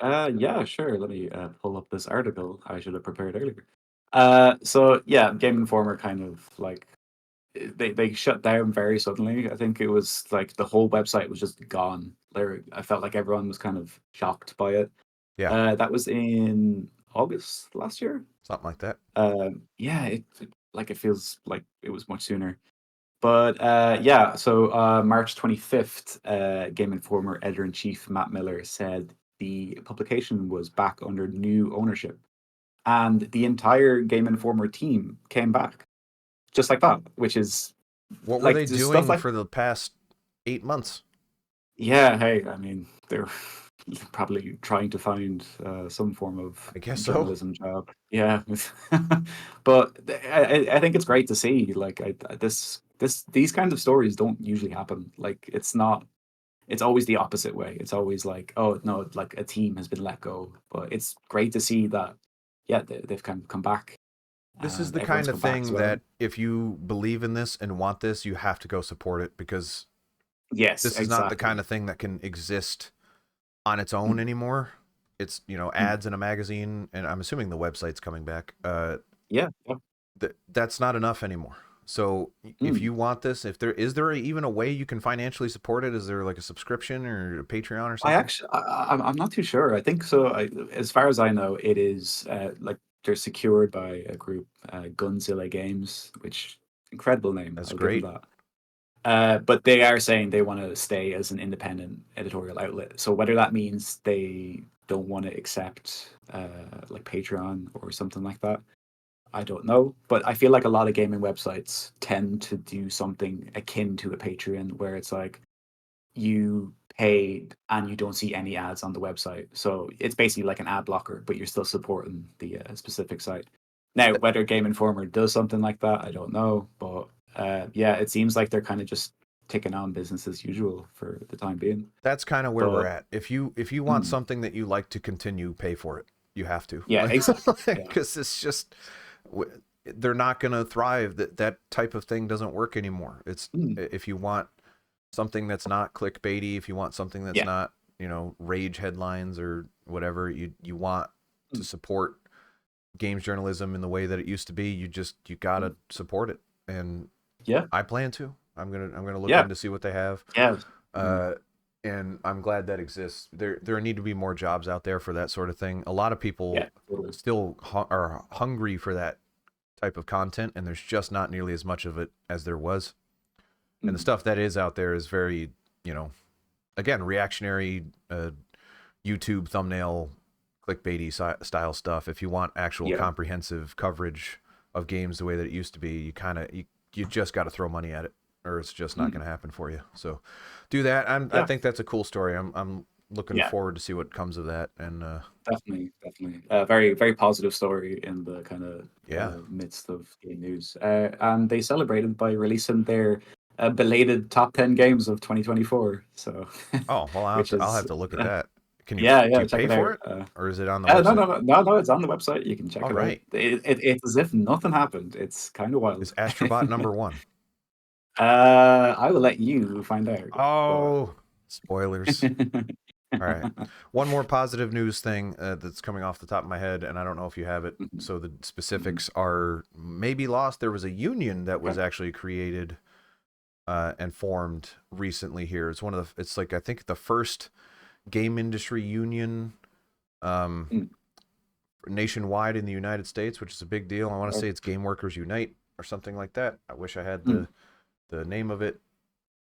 Yeah, sure. Let me pull up this article I should have prepared earlier. So yeah, Game Informer kind of like they shut down very suddenly. I think it was like the whole website was just gone. There, I felt like everyone was kind of shocked by it. Yeah, That was in August last year. something like that. Yeah, it feels like it was much sooner. But yeah, so March 25th, Game Informer editor in chief Matt Miller said the publication was back under new ownership, and the entire Game Informer team came back just like that, which is What were like they just stuff doing like for the past 8 months? yeah. Hey, I mean, they're probably trying to find some form of I guess so. journalism job. Yeah, but I think it's great to see like these kinds of stories don't usually happen. Like it's not. It's always the opposite way. It's always like, oh no, like a team has been let go. But it's great to see that, yeah, they've kind of come back This is and the everyone's kind of come back as thing well. that if you believe in this and want this, you have to go support it because Yes, this is not the kind exactly. of thing that can exist on its own Mm, anymore. It's, mm. ads in a magazine, and I'm assuming the website's coming back. Yeah, yeah. That's not enough anymore. So if Mm. you want this, if there is there even a way you can financially support it? Is there like a subscription or a Patreon or I something? actually, I'm not too sure. I think so. As far as I know, it is like they're secured by a group, Gunzilla Games, which incredible name. That's I'll give them great. that. But they are saying they want to stay as an independent editorial outlet. So whether that means they don't want to accept like Patreon or something like that, I don't know. But I feel like a lot of gaming websites tend to do something akin to a Patreon, where it's like you pay and you don't see any ads on the website. So it's basically like an ad blocker, but you're still supporting the specific site. Now, whether Game Informer does something like that, I don't know. But yeah, it seems like they're kind of just taking on business as usual for the time being. That's kind of where we're But at. If you want mm, something that you like to continue, pay for it. You have to, yeah, exactly. Yeah. because it's just they're not going to thrive. That type of thing doesn't work anymore. It's Mm, if you want something that's not clickbaity, if you want something that's yeah. not rage headlines or whatever, you want to Mm, support games journalism in the way that it used to be. You gotta mm, support it, and yeah. I plan to. I'm gonna look Yeah. in to see what they have. Yeah. Mm, Uh, and I'm glad that exists. There need to be more jobs out there for that sort of thing. A lot of yeah. people Totally. still are hungry for that type of content, and there's just not nearly as much of it as there was. And the Mm, stuff that is out there is very, you know, again, reactionary, YouTube thumbnail, clickbaity style stuff. If you want actual yeah. comprehensive coverage of games the way that it used to be, you just got to throw money at it, or it's just not Mm, going to happen for you. So do that. I yeah. think that's a cool story. I'm looking Yeah. forward to see what comes of that. And Definitely, definitely. Very, very positive story in the kind of yeah. midst of game news. And they celebrated by releasing their belated top 10 games of 2024. So, Oh well, which I'll have is, to look at that. yeah, Do yeah, you check pay it out. for it, or is it on the No, website? no, no, no, no, it's on the website. You can check All it out. right. It's as if nothing happened. It's kind of Is wild. Astrobot number one? I will let you find out. But Oh, spoilers. All right. One more positive news thing that's coming off the top of my head, and I don't know if you have it. Mhm, So the mhm. specifics are maybe lost. There was a union that was Okay. actually created and formed recently here. It's one of the. It's like I think the first game industry union um, Mm, nationwide in the United States, which is a big deal. I want to okay. say it's Game Workers Unite or something like that. I wish I had Mm, the name of it.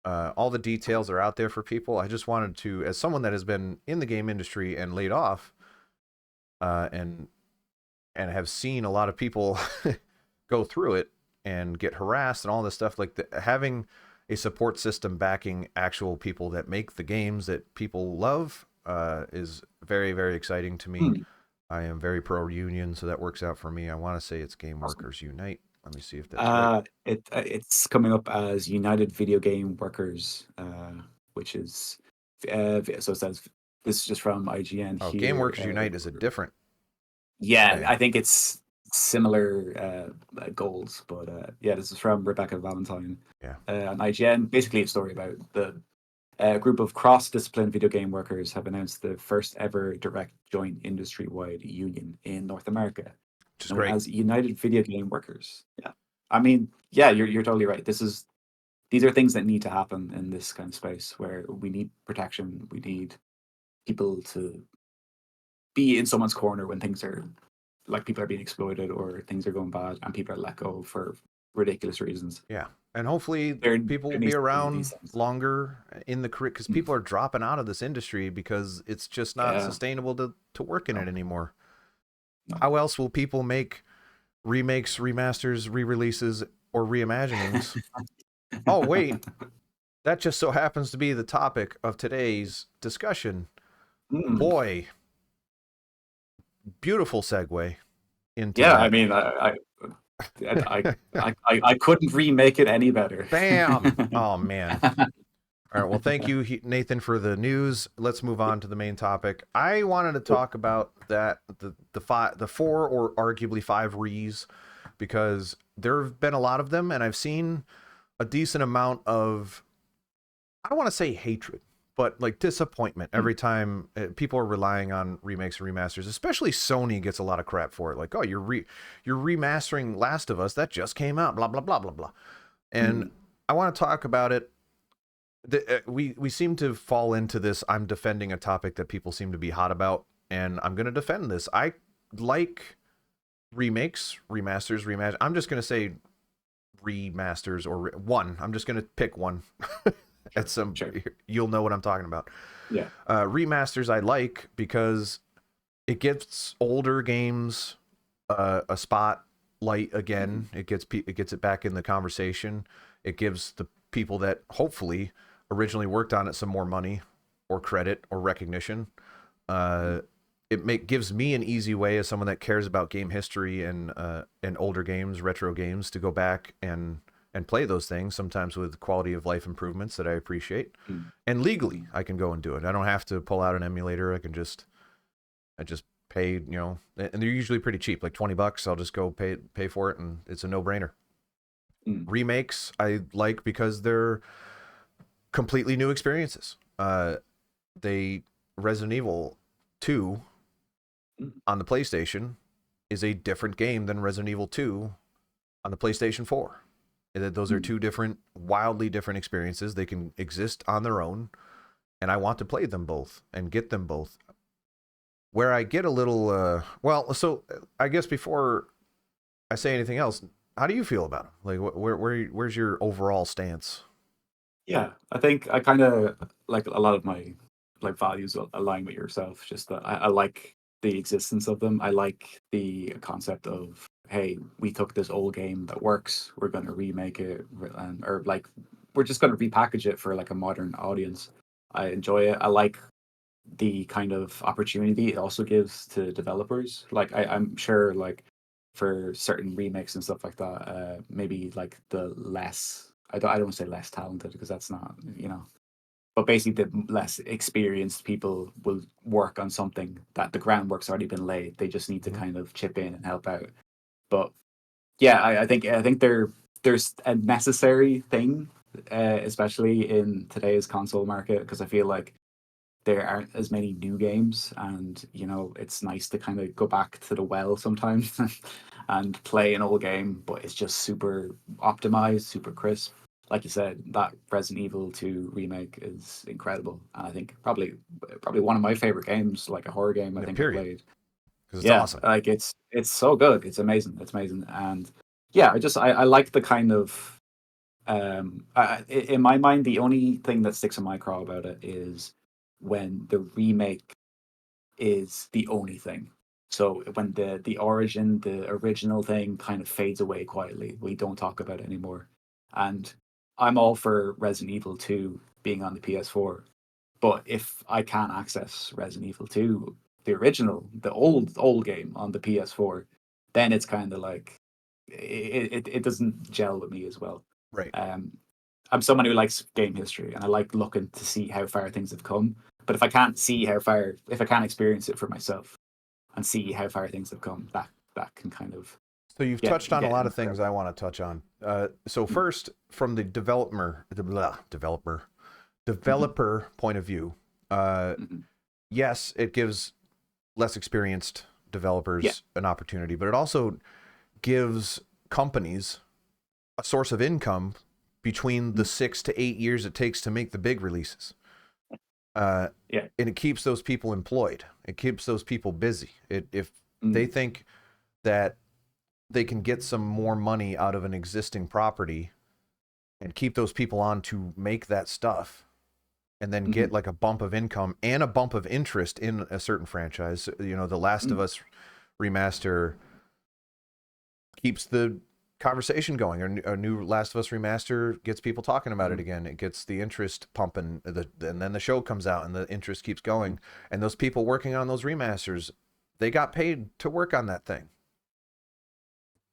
All the details are out there for people. I just wanted to, as someone that has been in the game industry and laid off, uh, and and have seen a lot of people go through it and get harassed and all this stuff. Like having a support system backing actual people that make the games that people love is very very exciting to me. mm. I am very pro union, so that works out for me. I want to say it's Game Awesome. Workers Unite. Let me see if that's right. It's coming up as United Video Game Workers, which is so it says this is just from IGN Oh, Game here. Workers Unite is a different Yeah, thing. I think it's similar goals. But yeah, this is from Rebecca Valentine Yeah. on IGN. Basically, a story about a group of cross-discipline video game workers have announced the first ever direct joint industry-wide union in North America, Which is known great. as United Video Game Workers. Yeah, I mean, yeah, you're totally right. These are things that need to happen in this kind of space where we need protection. We need people to be in someone's corner when things are like people are being exploited or things are going bad and people are let go for ridiculous reasons. Yeah. And hopefully There, people will there be needs to be around these things. longer in the career because Mm. people are dropping out of this industry because it's just not Yeah. sustainable to work in No, it anymore. no. How else will people make remakes, remasters, re-releases, or reimaginings? Oh, wait. That just so happens to be the topic of today's discussion. Mm. Boy, beautiful segue into Yeah, I that. mean, I couldn't remake it any better. Bam! Oh, man. All right. Well, thank you, Nathan, for the news. Let's move on to the main topic. I wanted to talk about the four or arguably five re's because there have been a lot of them, and I've seen a decent amount of, I don't want to say hatred, but like disappointment every time people are relying on remakes and remasters. Especially Sony gets a lot of crap for it. Like, oh, you're remastering Last of Us that just came out, blah blah blah blah blah. And I want to talk about it. We seem to fall into this. I'm defending a topic that people seem to be hot about, and I'm going to defend this. I like remakes, remasters, reimagine. I'm just going to say remasters or one. I'm just going to pick one. At some, you'll know what I'm talking about. Yeah. Remasters I like because it gives older games a spotlight again. It gets it back in the conversation. It gives the people that hopefully originally worked on it some more money or credit or recognition. Gives me an easy way as someone that cares about game history and older games, retro games, to go back and play those things, sometimes with quality of life improvements that I appreciate. And legally I can go and do it. I don't have to pull out an emulator. I just pay, and they're usually pretty cheap, like $20. I'll just go pay for it, and it's a no-brainer. Remakes I like because they're completely new experiences. Resident Evil 2 on the PlayStation is a different game than Resident Evil 2 on the PlayStation 4. Those are two wildly different experiences. They can exist on their own, and I want to play them both and get them both. Where I get a little, so I guess before I say anything else, how do you feel about them? Like, where's your overall stance? Yeah, I think I kind of like a lot of my values align with yourself. Just that I like the existence of them. I like the concept of, hey, we took this old game that works, we're going to remake it, or like we're just going to repackage it for like a modern audience. I enjoy it. I like the kind of opportunity it also gives to developers. Like I'm sure like for certain remakes and stuff like that, maybe like the less I don't want to say less talented because that's not, but basically the less experienced people will work on something that the groundwork's already been laid. They just need to kind of chip in and help out. But yeah, I think there's a necessary thing, especially in today's console market, because I feel like there aren't as many new games, and it's nice to kind of go back to the well sometimes and play an old game, but it's just super optimized, super crisp. Like you said, that Resident Evil 2 remake is incredible, and I think probably one of my favorite games, like a horror game I think I played. Because it's Yeah, awesome. like it's so good. It's amazing. It's amazing, and yeah, I like the kind of in my mind, the only thing that sticks in my craw about it is when the remake is the only thing. So when the origin, the original thing kind of fades away quietly, we don't talk about it anymore. And I'm all for Resident Evil 2 being on the PS4, but if I can't access Resident Evil 2, the original, the old game on the PS4, then it's kind of like it doesn't gel with me as well. Right. I'm someone who likes game history, and I like looking to see how far things have come. But if I can't see how far, if I can't experience it for myself and see how far things have come, that can kind of So you've touched on a get lot in of things I want to touch on. So first, from the developer point of view, Mhm. yes, it gives less experienced Yeah. developers an opportunity, but it also gives companies a source of income between the 6 to 8 years it takes to make the big releases. Yeah. And it keeps those people employed. It keeps those people busy. If they Mm. think that they can get some more money out of an existing property and keep those people on to make that stuff, and then get Mhm. like a bump of income and a bump of interest in a certain franchise. You know, the Last of Mm. Us remaster keeps the conversation going. A new Last of Us remaster gets people talking about it Mhm. again. It gets the interest pumping, and then the show comes out and the interest keeps Mhm. going. And those people working on those remasters, they got paid to work on that thing.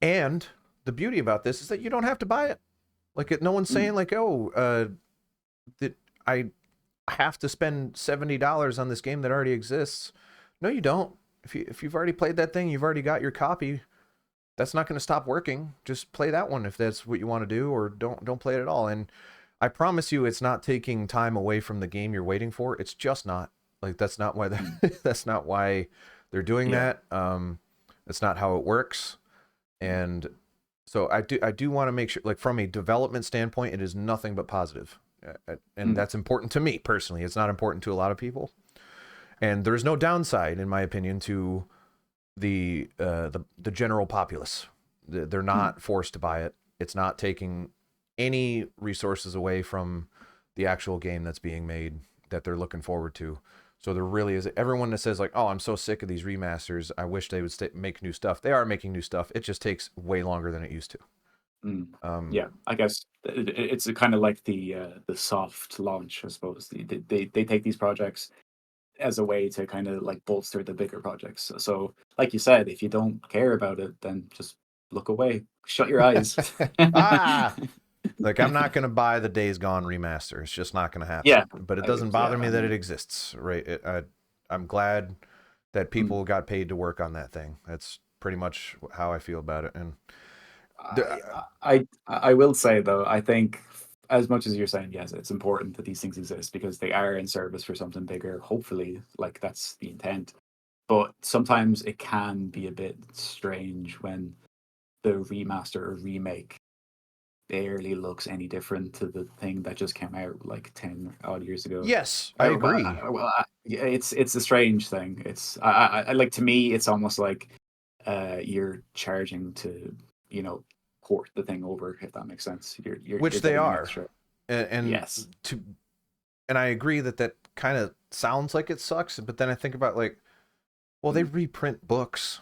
And the beauty about this is that you don't have to buy it. Like, no one's saying Mm. like, oh, that I have to spend $70 on this game that already exists. No, you don't. If you've already played that thing, you've already got your copy. That's not going to stop working. Just play that one if that's what you want to do, or don't play it at all. And I promise you, it's not taking time away from the game you're waiting for. It's just not. Like, that's not why Mm. that's not why they're doing Yeah. that. That's not how it works. And so I do want to make sure, like, from a development standpoint, it is nothing but positive. And Mm. that's important to me personally. It's not important to a lot of people. And there's no downside, in my opinion, to the general populace. They're Mm. not forced to buy it. It's not taking any resources away from the actual game that's being made that they're looking forward to. So there really is everyone that says like, "Oh, I'm so sick of these remasters. I wish they would make new stuff." They are making new stuff. It just takes way longer than it used to. Mm. Um, Yeah, I guess it's a kind of like the soft launch, I suppose. They take these projects as a way to kind of like bolster the bigger projects. So, like you said, if you don't care about it, then just look away, shut your eyes. ah, like, I'm not gonna buy the Days Gone remaster. It's just not gonna happen. Yeah, But it doesn't yeah. bother me I that it mean, exists, right? I'm glad that mm, people got paid to work on that thing. That's pretty much how I feel about it. And the, I will say though, I think as much as you're saying, yes, it's important that these things exist because they are in service for something bigger. Hopefully, like that's the intent. But sometimes it can be a bit strange when the remaster or remake barely looks any different to the thing that just came out like 10 odd years ago. yes, I agree. Yeah, it's a strange thing. It's I like to me it's almost like you're charging to, you know, port the thing over, if that makes sense. You're Which they getting an are, extra. and Yes. to and I agree that that kind of sounds like it sucks. But then I think about, like, well, they Mm. reprint books,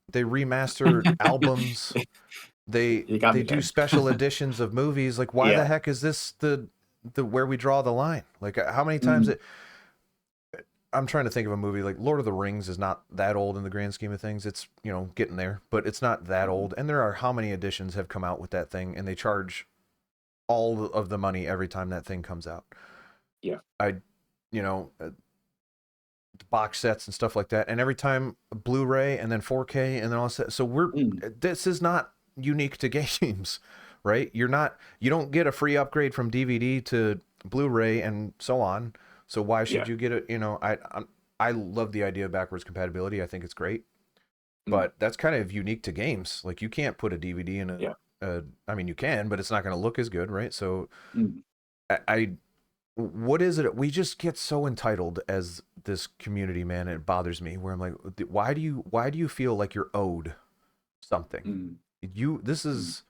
they remaster albums, You got they me do there. special editions of movies. Like, why the Yeah. heck is this the where we draw the line? Like, how many times Mm. it I'm trying to think of a movie like Lord of the Rings is not that old in the grand scheme of things. It's, getting there, but it's not that Mhm. old. And there are how many editions have come out with that thing, and they charge all of the money every time that thing comes out. Yeah. I, you know, box sets and stuff like that, and every time Blu-ray and then 4K and then all that. So Mm. this is not unique to games, right? You don't get a free upgrade from DVD to Blu-ray and so on. So why should Yeah. you get it? I love the idea of backwards compatibility. I think it's great, Mm. but that's kind of unique to games. Like, you can't put a DVD in Yeah. I mean, you can, but it's not going to look as good, right? So Mm. I what is it? We just get so entitled as this community, man. It bothers me. Where I'm like, why do you feel like you're owed something? Mm. This Mm. is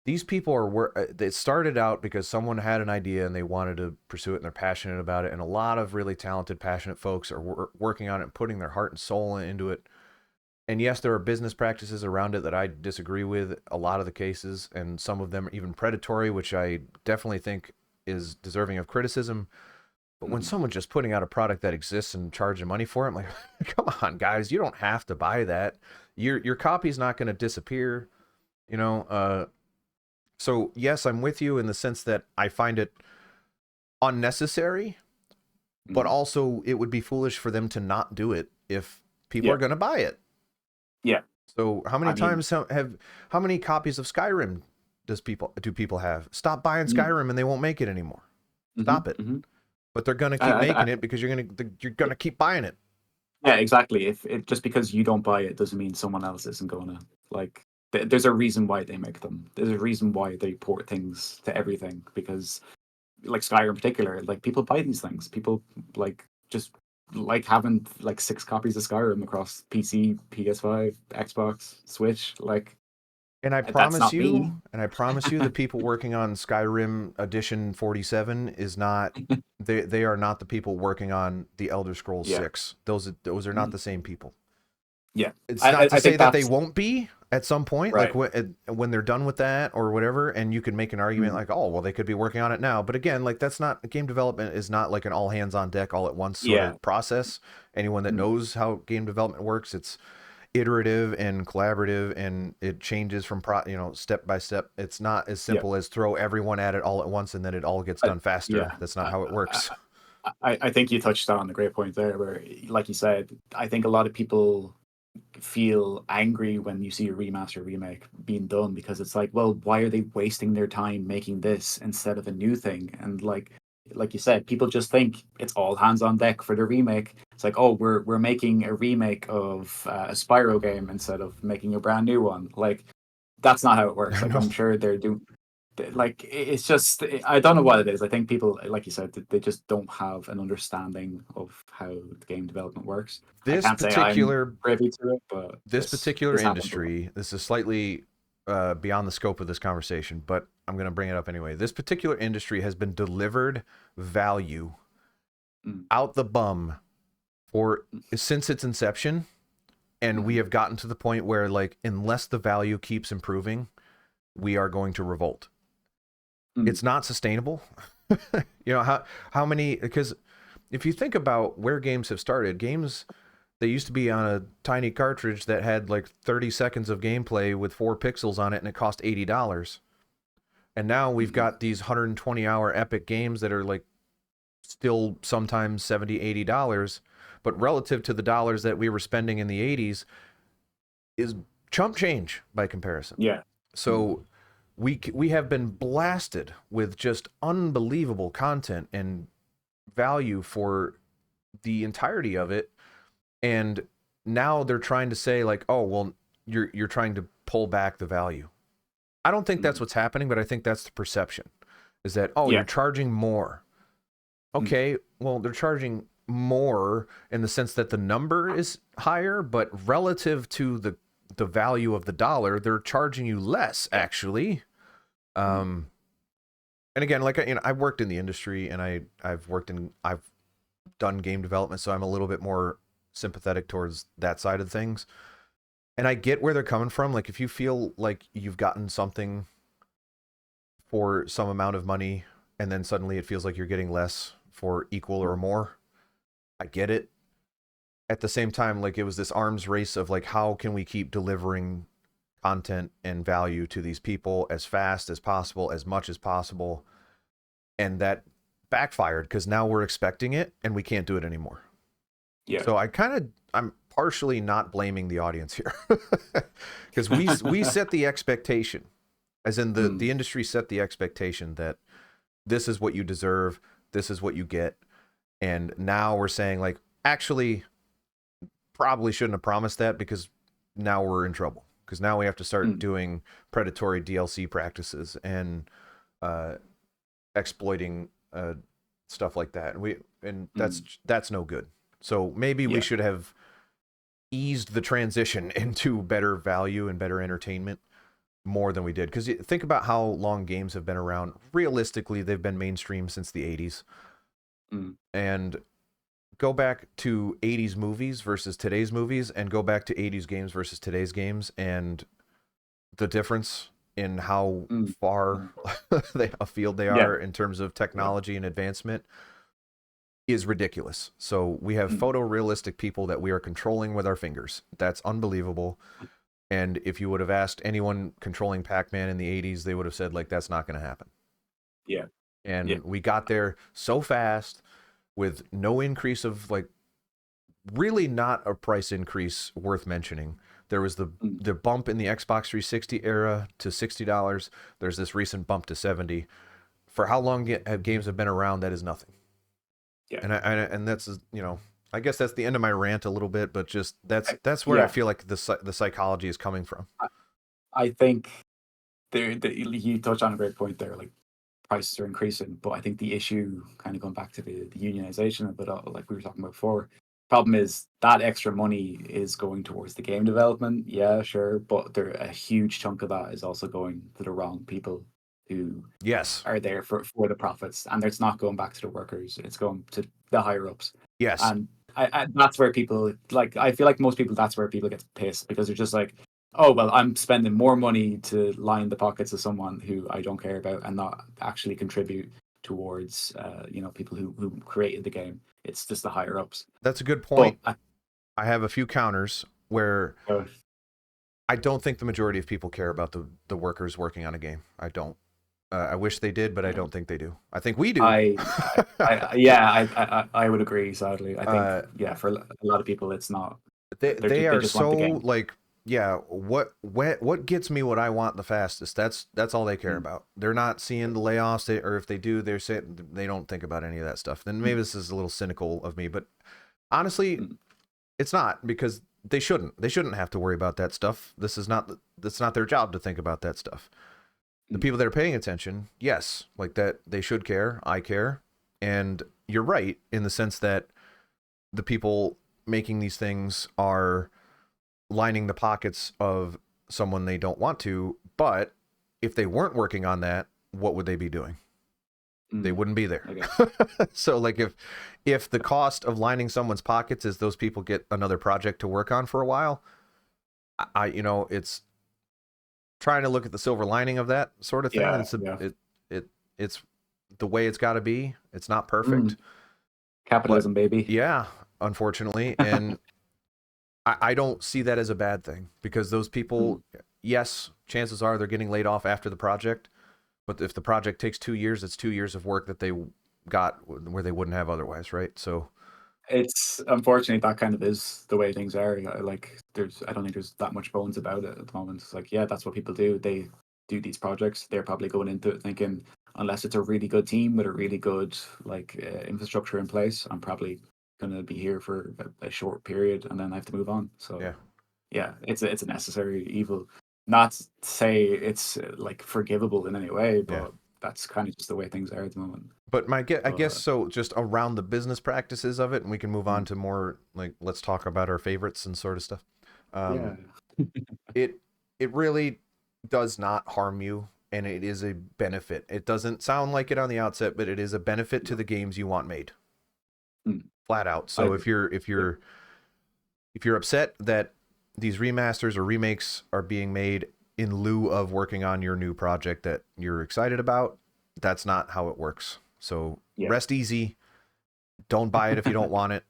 these people are where it started out because someone had an idea and they wanted to pursue it and they're passionate about it. And a lot of really talented, passionate folks are working on it and putting their heart and soul into it. And yes, there are business practices around it that I disagree with a lot of the cases, and some of them are even predatory, which I definitely think is deserving of criticism. But when Mm. someone's just putting out a product that exists and charging money for it, I'm like, come on, guys, you don't have to buy that. Your copy's not going to disappear, you know. So yes, I'm with you in the sense that I find it unnecessary, but Mm. also it would be foolish for them to not do it if people are Yeah. going to buy it. Yeah. So how many I mean, times how many copies of Skyrim do people have? Stop buying mm, Skyrim and they won't make it anymore. hmm Stop it. hmm But they're gonna keep I, making it because you're gonna keep buying it. yeah, exactly. If it just because you don't buy it doesn't mean someone else isn't gonna like. There's a reason why they make them. There's a reason why they port things to everything because, like Skyrim in particular, like people buy these things. People like just like having like 6 copies of Skyrim across PC, PS5, Xbox, Switch. Like that's not me. And I promise you, the people working on Skyrim Edition 47 is not. They are not the people working on the Elder Scrolls Yeah, 6. Those are not Mhm. the same people. Yeah. It's not to I say think that they that's won't be at some point, like right. when they're done with that or whatever, and you can make an argument Mm, like, oh, well, they could be working on it now. But again, like that's not game development is not like an all hands on deck all at once sort yeah. of process. Anyone that Mm, knows how game development works, it's iterative and collaborative, and it changes from step by step. It's not as yeah. simple as throw everyone at it all at once and then it all gets I, done faster. yeah. That's not how it works. I think you touched on a great point there, where, like you said, I think a lot of people feel angry when you see a remaster remake being done because it's like, well, why are they wasting their time making this instead of a new thing? And like you said, people just think it's all hands on deck for the remake. It's like, oh, we're making a remake of a Spyro game instead of making a brand new one. Like that's not how it works. Like No, I'm sure they're doing like it's just I don't know what it is. I think people, like you said, they just don't have an understanding of how the game development works. I this can't say I'm particular privy to it, but this particular this happens a lot. industry, this is slightly beyond the scope of this conversation, but I'm going to bring it up anyway. This particular industry has been delivered value Mm, out the bum for mm, since its inception, and we mhm, have gotten to the point where like unless the value keeps improving, we are going to revolt. mm, It's not sustainable. How many, because if you think about where games have started, games they used to be on a tiny cartridge that had like 30 seconds of gameplay with 4 pixels on it and it cost $80. And now we've mhm. got these 120-hour epic games that are like still sometimes $70, $80, but relative to the dollars that we were spending in the 80s is chump change by comparison. Yeah. Mm, So we have been blasted with just unbelievable content and value for the entirety of it, and now they're trying to say like, oh well, you're trying to pull back the value. I don't think that's mhm. what's happening, but I think that's the perception, is that, oh, you're Yeah. charging more. Mm, Okay, well, they're charging more in the sense that the number is higher, but relative to the value of the dollar, they're charging you less yeah. actually. Mm, um and again, like I've worked in the industry, and I've done game development, so I'm a little bit more sympathetic towards that side of things. And I get where they're coming from. Like if you feel like you've gotten something for some amount of money and then suddenly it feels like you're getting less for equal or mm, more, I get it. At the same time, like it was this arms race of like, how can we keep delivering content and value to these people as fast as possible, as much as possible? And that backfired because now we're expecting it and we can't do it anymore. yeah. So I'm partially not blaming the audience here because we set the expectation, as in the Mm, industry set the expectation that this is what you deserve, this is what you get, and now we're saying like, actually, probably shouldn't have promised that because now we're in trouble because now we have to start mm, doing predatory DLC practices and uh, exploiting stuff like that, and mm, that's no good. So maybe we yeah. should have eased the transition into better value and better entertainment more than we did. Because think about how long games have been around. Realistically, they've been mainstream since the 80s. Mm, And go back to 80s movies versus today's movies, and go back to 80s games versus today's games, and the difference in how mm, far mm. afield they Yeah. are in terms of Yeah. technology and advancement is ridiculous. So we have Mm, photorealistic people that we are controlling with our fingers. That's unbelievable. And if you would have asked anyone controlling Pac-Man in the 80s, they would have said like that's not going to happen. yeah. Yeah. And we got there so fast with no increase of like, really not a price increase worth mentioning. There was Mm. the bump in the Xbox 360 era to $60. There's this recent bump to 70. For how long games have been around, that is nothing. Yeah. And that's, you know, I guess that's the end of my rant a little bit, but just that's where I Yeah. feel like the psychology is coming from. I think you touch on a great point there. Like prices are increasing, but I think the issue, kind of going back to the unionization of it, like we were talking about before, problem is that extra money is going towards the game development. Yeah, sure, but a huge chunk of that is also going to the wrong people who Yes. are there for the profits, and it's not going back to the workers. It's going to the higher ups, Yes. and that's where people like. I feel like most people, that's where people get pissed because they're just like, oh well, I'm spending more money to line the pockets of someone who I don't care about and not actually contribute towards people who created the game. It's just the higher ups. That's a good But point. I have a few counters where uh, I don't think the majority of people care about the workers working on a game. I don't. I wish they did, but I don't think they do. I think we do. I would agree. Sadly, I think for a lot of people, it's not. They They are just want so the game. like, yeah, what gets me what I want the fastest. That's all they care Mm. about. They're not seeing the layoffs, or if they do, they're saying they don't think about any of that stuff. Then maybe this is a little cynical of me, but honestly, Mm. it's not, because they shouldn't. They shouldn't have to worry about that stuff. That's not their job to think about that stuff. The Mm. people that are paying attention, yes, like that, they should care. I care. And you're right in the sense that the people making these things are lining the pockets of someone they don't want to. But if they weren't working on that, what would they be doing? They Mm. wouldn't be there. Okay. So like if the cost of lining someone's pockets is those people get another project to work on for a while, it's trying to look at the silver lining of that sort of thing. And Yeah. Yeah. it's the way it's got to be. It's not perfect, Mm. but Capitalism, baby. yeah, unfortunately. And I don't see that as a bad thing, because those Mm. people, yes, chances are they're getting laid off after the project. But if the project takes 2 years, it's 2 years of work that they got where they wouldn't have otherwise, right? So It's unfortunately that kind of is the way things are. I don't think there's that much bones about it at the moment. It's like, yeah, that's what people do. They do these projects. They're probably going into it thinking, unless it's a really good team with a really good infrastructure in place, I'm probably going to be here for a short period and then I have to move on. So yeah, yeah, it's a necessary evil. Not to say it's like forgivable in any way, yeah. but that's kind of just the way things are at the moment. But I guess But so. Just around the business practices of it, and we can move on mm, to more like, let's talk about our favorites and sort of stuff. yeah, Um, it it really does not harm you, and it is a benefit. It doesn't sound like it on the outset, but it is a benefit to no, the games you want made, mm, flat out. I So agree. Yeah. if you're upset that these remasters or remakes are being made in lieu of working on your new project that you're excited about, that's not how it works. So Yeah, rest easy. Don't buy it if you don't want it.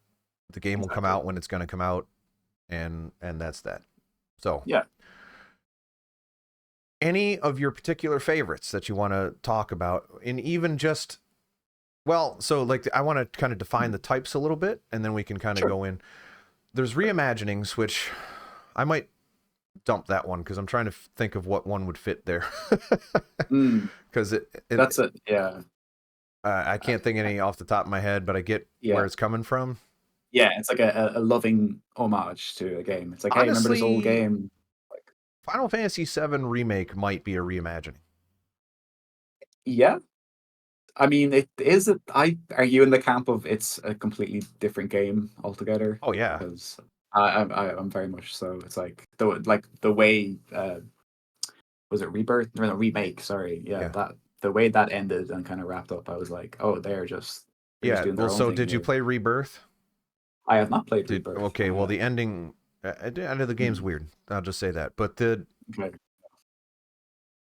The game will come exactly. out when it's going to come out, and that's that. So, Yeah. any of your particular favorites that you want to talk about, and even just, well, so like I want to kind of define Mm. the types a little bit, and then we can kind of Sure. go in. There's reimaginings, which I might dump that one because I'm trying to think of what one would fit there. Mm, Because that's it. Yeah. I Uh, can't think of any off the top of my head, but I get where yeah. it's coming from. Yeah. It's like a loving homage to a game. It's like, hey, remember this old Honestly, game? Like, Final Fantasy VII Remake might be a reimagining. yeah. I mean, it is. Are you in the camp of it's a completely different game altogether? Oh yeah, Because I'm very much so. It's like the way was it Rebirth? No, Remake. Sorry, yeah, yeah, that the way that ended and kind of wrapped up, I was like, oh, they're just yeah. doing Well, their own so thing did you here. play Rebirth? I have not played Did Rebirth. okay? Well, the ending at the end of the game's Mm, weird. I'll just say that. But the okay.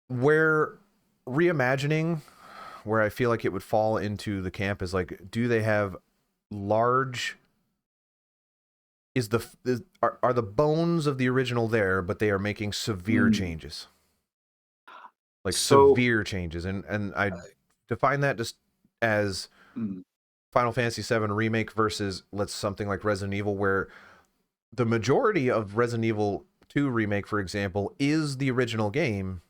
where reimagining, where I feel like it would fall into the camp is like, do they have large? Are the bones of the original there, but they are making severe Mm. changes, like So, severe changes, and I define that just as mm, Final Fantasy VII Remake versus let's something like Resident Evil, where the majority of Resident Evil 2 remake, for example, is the original game.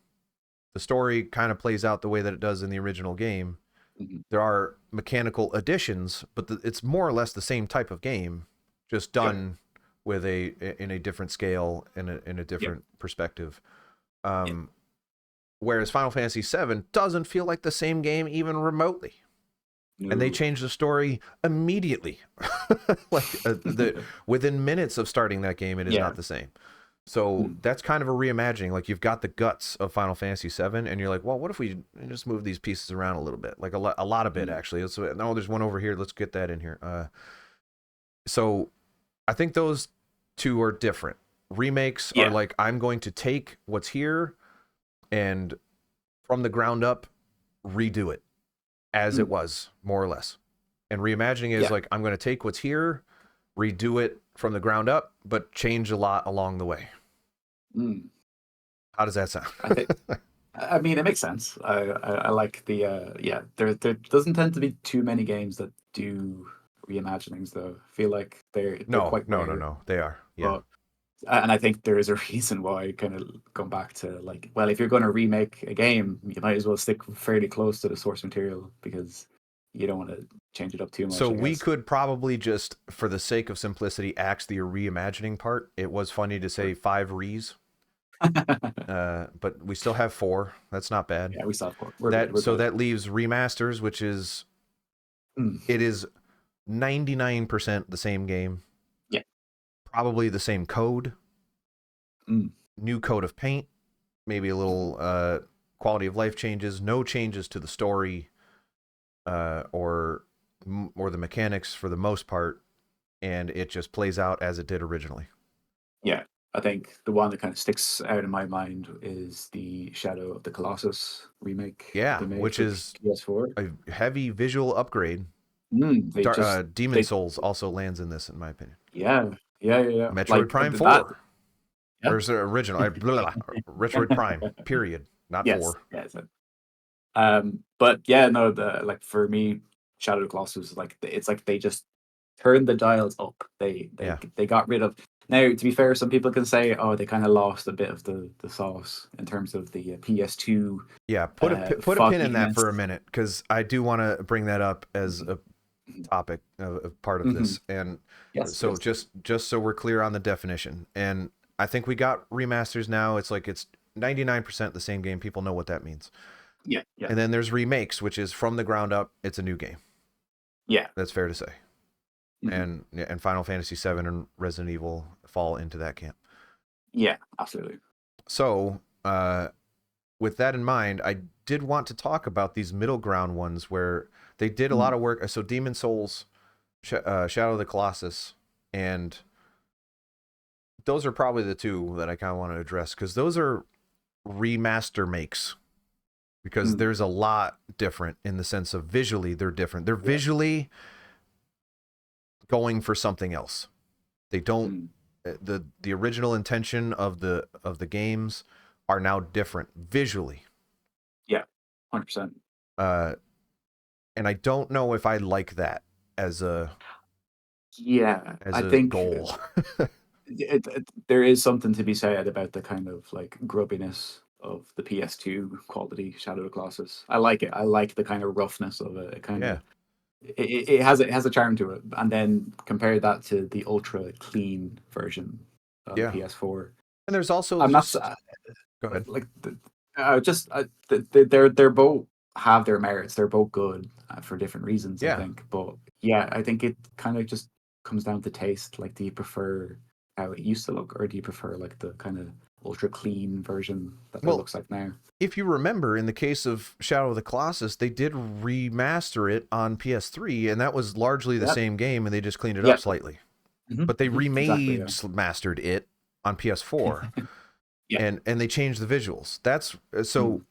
The story kind of plays out the way that it does in the original game. Mm-hmm. There are mechanical additions, but it's more or less the same type of game, just done with in a different scale, in a different perspective. Whereas Final Fantasy VII doesn't feel like the same game even remotely. No. And they changed the story immediately. Within minutes of starting that game, it is not the same. So that's kind of a reimagining. Like, you've got the guts of Final Fantasy VII, and you're like, well, what if we just move these pieces around a little bit? Like a lot of it, actually. No, there's one over here. Let's get that in here. So I think those two are different. Remakes are like, I'm going to take what's here and from the ground up redo it as it was, more or less. And reimagining is like, I'm going to take what's here, redo it from the ground up, but change a lot along the way. How does that sound? I mean, it makes sense. I like the there doesn't tend to be too many games that do reimaginings, though. I feel like they're quite rare. No, they are. Yeah. And I think there is a reason why, kind of going back to, like, well, if you're going to remake a game, you might as well stick fairly close to the source material, because you don't want to change it up too much. So we could probably just, for the sake of simplicity, axe the reimagining part. It was funny to say 5 re's. But we still have 4. That's not bad. Yeah, we still have 4. That leaves remasters, which is it is 99% the same game. Yeah. Probably the same code. New coat of paint, maybe a little quality of life changes, no changes to the story or the mechanics for the most part, and it just plays out as it did originally. Yeah. I think the one that kind of sticks out in my mind is the Shadow of the Colossus remake. Yeah, which is PS4. A heavy visual upgrade. Demon Souls also lands in this, in my opinion. Yeah. Metroid Prime 4. There's the original. Metroid Prime, period. Not 4. Yes. But yeah, no, like, for me, Shadow of the Colossus, like, it's like they just turned the dials up. They got rid of. Now, to be fair, some people can say, oh, they kind of lost a bit of the sauce in terms of the PS2. Yeah, put a pin in that for a minute, because I do want to bring that up as a topic, a part of this. And just so we're clear on the definition. And I think we got remasters now. It's like, it's 99% the same game. People know what that means. Yeah. And then there's remakes, which is from the ground up. It's a new game. Yeah. That's fair to say. And Final Fantasy VII and Resident Evil fall into that camp. Yeah, absolutely. So, with that in mind, I did want to talk about these middle ground ones where they did a lot of work. So Demon Souls, Shadow of the Colossus, and those are probably the 2 that I kind of want to address, because those are remaster makes. Because there's a lot different in the sense of visually they're different. They're visually going for something else. They don't the original intention of the games are now different visually. Yeah, 100%. And I don't know if I like that as a goal. There is something to be said about the kind of, like, grubbiness of the PS2 quality Shadow of the Colossus. I like it. I like the kind of roughness of it. It kind of it has a charm to it. And then compare that to the ultra clean version of the PS4. And there's also go ahead. Like, they're both have their merits. They're both good for different reasons, I think. But yeah, I think it kind of just comes down to taste. Like, do you prefer how it used to look, or do you prefer, like, the kind of ultra clean version that it looks like now? If you remember, in the case of Shadow of the Colossus, they did remaster it on PS3, and that was largely the same game, and they just cleaned it up slightly. But they mastered it on PS4, and they changed the visuals. That's so.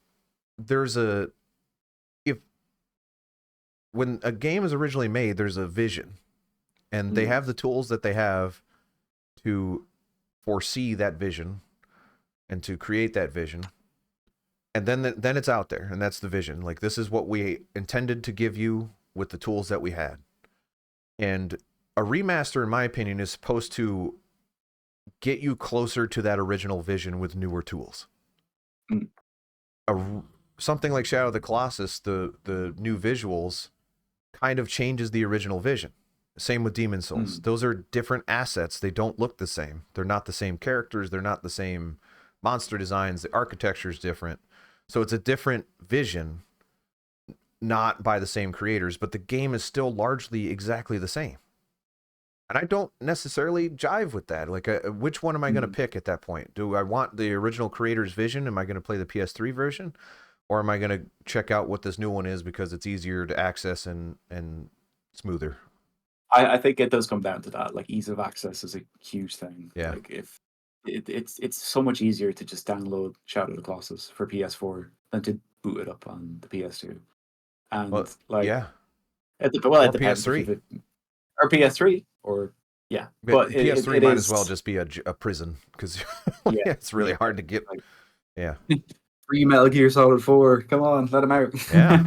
There's when a game is originally made, there's a vision, and they have the tools that they have to foresee that vision and to create that vision. And then it's out there, and that's the vision. Like, this is what we intended to give you with the tools that we had. And a remaster, in my opinion, is supposed to get you closer to that original vision with newer tools. Mm. A, something like Shadow of the Colossus, the new visuals kind of changes the original vision. Same with Demon Souls. Mm. Those are different assets. They don't look the same. They're not the same characters. They're not the same monster designs. The architecture is different. So it's a different vision, not by the same creators, but the game is still largely exactly the same. And I don't necessarily jive with that. Like, which one am I going to pick at that point? Do I want the original creator's vision? Am I going to play the PS3 version? Or am I going to check out what this new one is because it's easier to access and smoother? I think it does come down to that. Like ease of access is a huge thing. Yeah. Like if it's so much easier to just download Shadow of the Colossus for PS4 than to boot it up on the PS2. Well, And like, yeah. It Or depends. Like PS3. if it or PS3 or yeah, but But PS3 it might as well is just be a prison because yeah, it's really hard to get. like Yeah. free Metal Gear Solid 4. Come on, let him out. Yeah.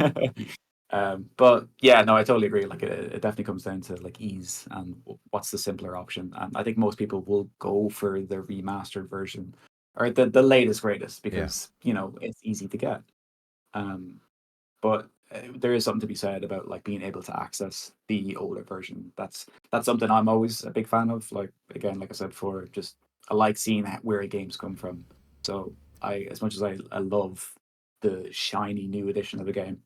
But yeah, no, I totally agree. Like it definitely comes down to like ease and what's the simpler option. And I think most people will go for the remastered version or the latest greatest Yeah. because you know it's easy to get. Um, but there is something to be said about like being able to access the older version. That's something I'm always a big fan of. Like again, like I said before, just I like seeing where games come from. So I, as much as I love the shiny new edition of the game,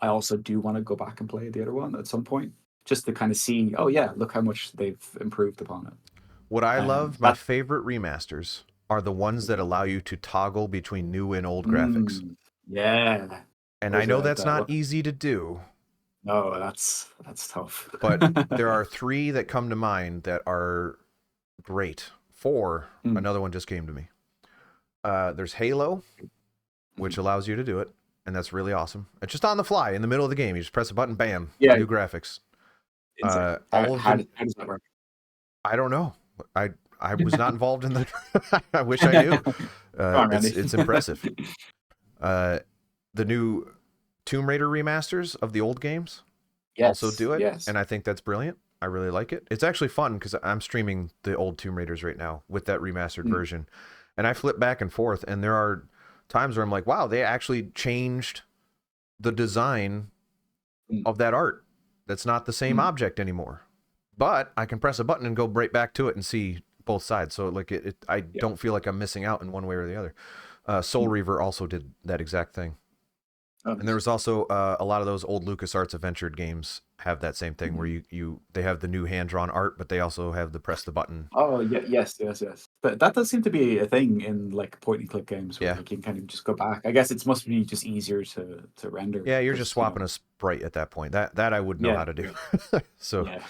I also do want to go back and play the other one at some point, just to kind of see. Oh yeah, look how much they've improved upon it. What I love, my That favorite remasters are the ones that allow you to toggle between new and old graphics. mm, yeah, And I those know are that's that. not easy to do, No, that's tough. but there are 3 that come to mind that are great. 4, Mm, another one just came to me. There's Halo, which mhm. allows you to do it, and that's really awesome. It's just on the fly in the middle of the game. You just press a button, bam, Yeah, new graphics. insane. All of the How does that work? I don't know. I I was not involved in the. I wish I knew. Come on, Randy. It's impressive. Uh, the new Tomb Raider remasters of the old games also Yes, do it, yes. and I think that's brilliant. I really like it. It's actually fun because I'm streaming the old Tomb Raiders right now with that remastered Mm, version, and I flip back and forth, and there are times where I'm like, wow, they actually changed the design mm, of that art. That's not the same mm. object anymore. But I can press a button and go right back to it and see both sides. So like I Yeah. don't feel like I'm missing out in one way or the other. Soul Mm. Reaver also did that exact thing. Oh, And there nice. was also a lot of those old LucasArts adventure games have that same thing where Mhm. they have the new hand drawn art, but they also have the press the button. Oh, yeah, yes. But that does seem to be a thing in like point and click games where Yeah. like you can kind of just go back. I guess it must be just easier to render Yeah, you're just because you swapping know. a sprite at that point. That I would know Yeah, how to do. yeah, So yeah.